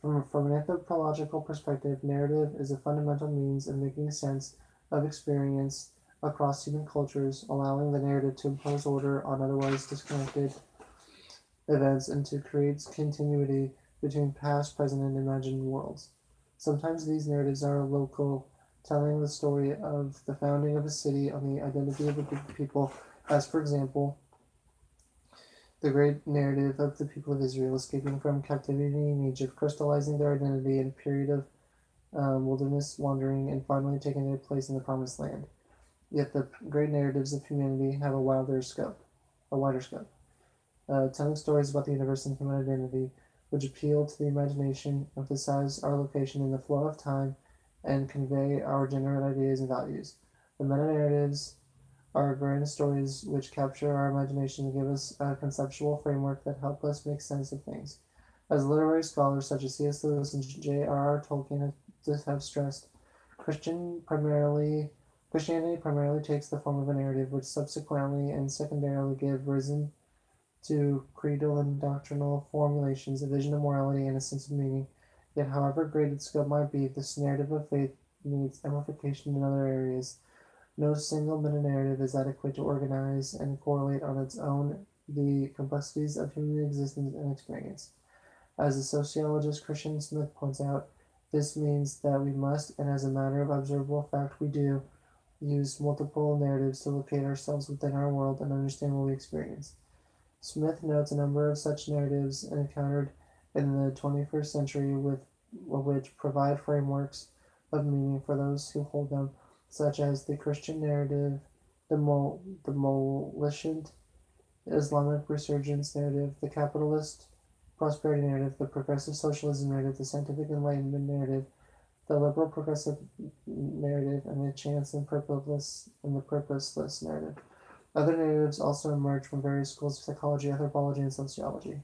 From an anthropological perspective, narrative is a fundamental means of making sense of experience across human cultures, allowing the narrative to impose order on otherwise disconnected events and to create continuity between past, present, and imagined worlds. Sometimes these narratives are local, telling the story of the founding of a city on the identity of a group of people, as for example, the great narrative of the people of Israel escaping from captivity in Egypt, crystallizing their identity in a period of wilderness wandering, and finally taking their place in the promised land. Yet the great narratives of humanity have a wider scope, telling stories about the universe and human identity, which appeal to the imagination, emphasize our location in the flow of time, and convey our general ideas and values. The meta narratives are grand stories which capture our imagination and give us a conceptual framework that help us make sense of things. As literary scholars such as C.S. Lewis and J.R.R. Tolkien have stressed, Christianity primarily takes the form of a narrative which subsequently and secondarily give risen to creedal and doctrinal formulations, a vision of morality, and a sense of meaning. Yet, however great its scope might be, this narrative of faith needs amplification in other areas. No single meta-narrative is adequate to organize and correlate on its own the complexities of human existence and experience. As the sociologist Christian Smith points out, this means that we must, and as a matter of observable fact we do, use multiple narratives to locate ourselves within our world and understand what we experience. Smith notes a number of such narratives encountered in the 21st century which provide frameworks of meaning for those who hold them, such as the Christian narrative, the militant Islamic resurgence narrative, the capitalist prosperity narrative, the progressive socialism narrative, the scientific enlightenment narrative, the liberal progressive narrative, and the chance and the purposeless narrative. Other narratives also emerge from various schools of psychology, anthropology, and sociology.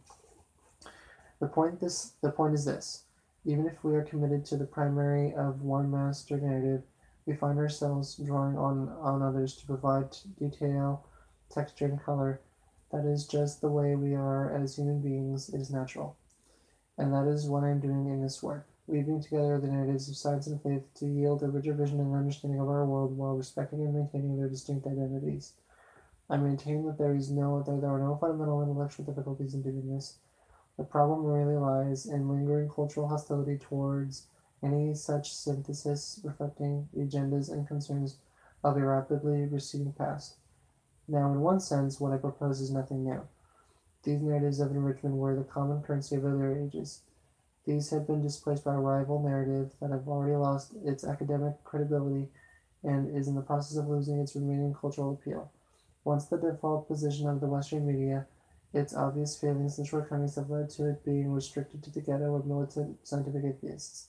The point is this: even if we are committed to the primary of one master narrative, we find ourselves drawing on others to provide detail, texture, and color. That is just the way we are as human beings. It is natural. And that is what I am doing in this work, weaving together the narratives of science and faith to yield a richer vision and understanding of our world while respecting and maintaining their distinct identities. I maintain that there are no fundamental intellectual difficulties in doing this. The problem really lies in lingering cultural hostility towards any such synthesis, reflecting the agendas and concerns of a rapidly receding past. Now, in one sense, what I propose is nothing new. These narratives of enrichment were the common currency of earlier ages. These have been displaced by a rival narrative that have already lost its academic credibility and is in the process of losing its remaining cultural appeal. Once the default position of the Western media, its obvious failings and shortcomings have led to it being restricted to the ghetto of militant scientific atheists.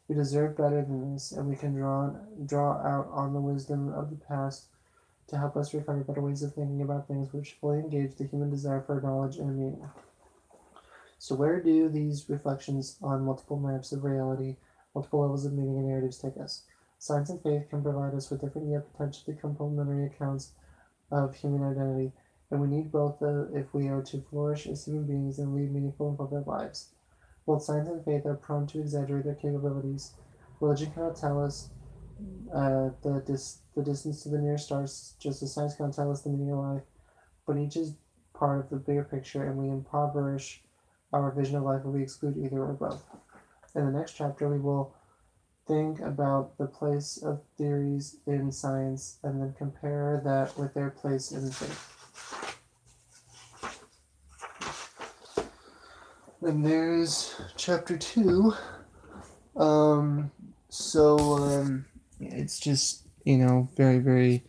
We deserve better than this, and we can draw out on the wisdom of the past to help us recover better ways of thinking about things which fully engage the human desire for knowledge and meaning. So where do these reflections on multiple maps of reality, multiple levels of meaning and narratives take us? Science and faith can provide us with different yet potentially complementary accounts of human identity, and we need both if we are to flourish as human beings and lead meaningful and fulfilled lives. Both science and faith are prone to exaggerate their capabilities. Religion cannot tell us the distance to the nearest stars, just as science cannot tell us the meaning of life, but each is part of the bigger picture, and we impoverish our vision of life if we exclude either or both. In the next chapter, we will think about the place of theories in science and then compare that with their place in faith. Then there's chapter 2, So it's just, very, very,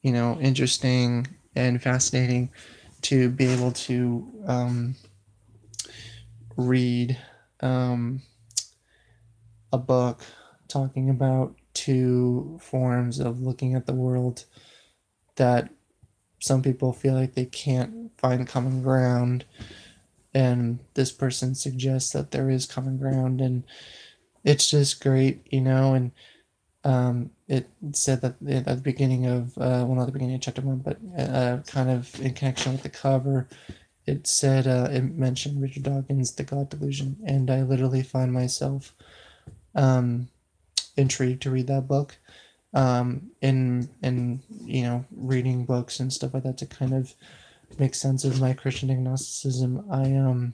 interesting and fascinating to be able to read a book talking about two forms of looking at the world that some people feel like they can't find common ground, and this person suggests that there is common ground, and it's just great, and it said that at the beginning of, well, not the beginning of chapter one, but kind of in connection with the cover, it said, it mentioned Richard Dawkins' The God Delusion, and I literally find myself um, intrigued to read that book. In reading books and stuff like that to kind of make sense of my Christian agnosticism, I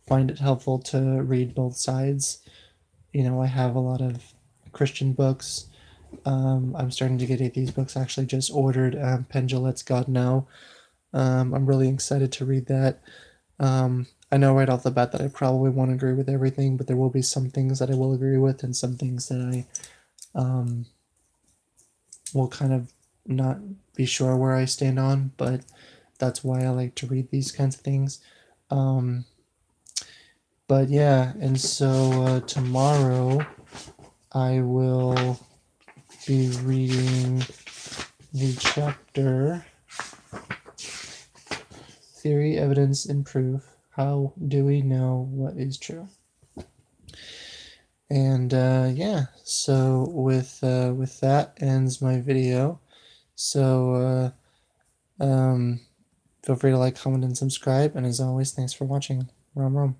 find it helpful to read both sides. I have a lot of Christian books. I'm starting to get atheist books. I actually just ordered Penn Jillette's God No. I'm really excited to read that. I know right off the bat that I probably won't agree with everything, but there will be some things that I will agree with and some things that I will kind of not be sure where I stand on, but that's why I like to read these kinds of things. Um, but yeah, and so tomorrow I will be reading the chapter Theory, Evidence, and Proof. How do we know what is true? And yeah, so with that ends my video. So feel free to like, comment, and subscribe. And as always, thanks for watching. Rom Rom.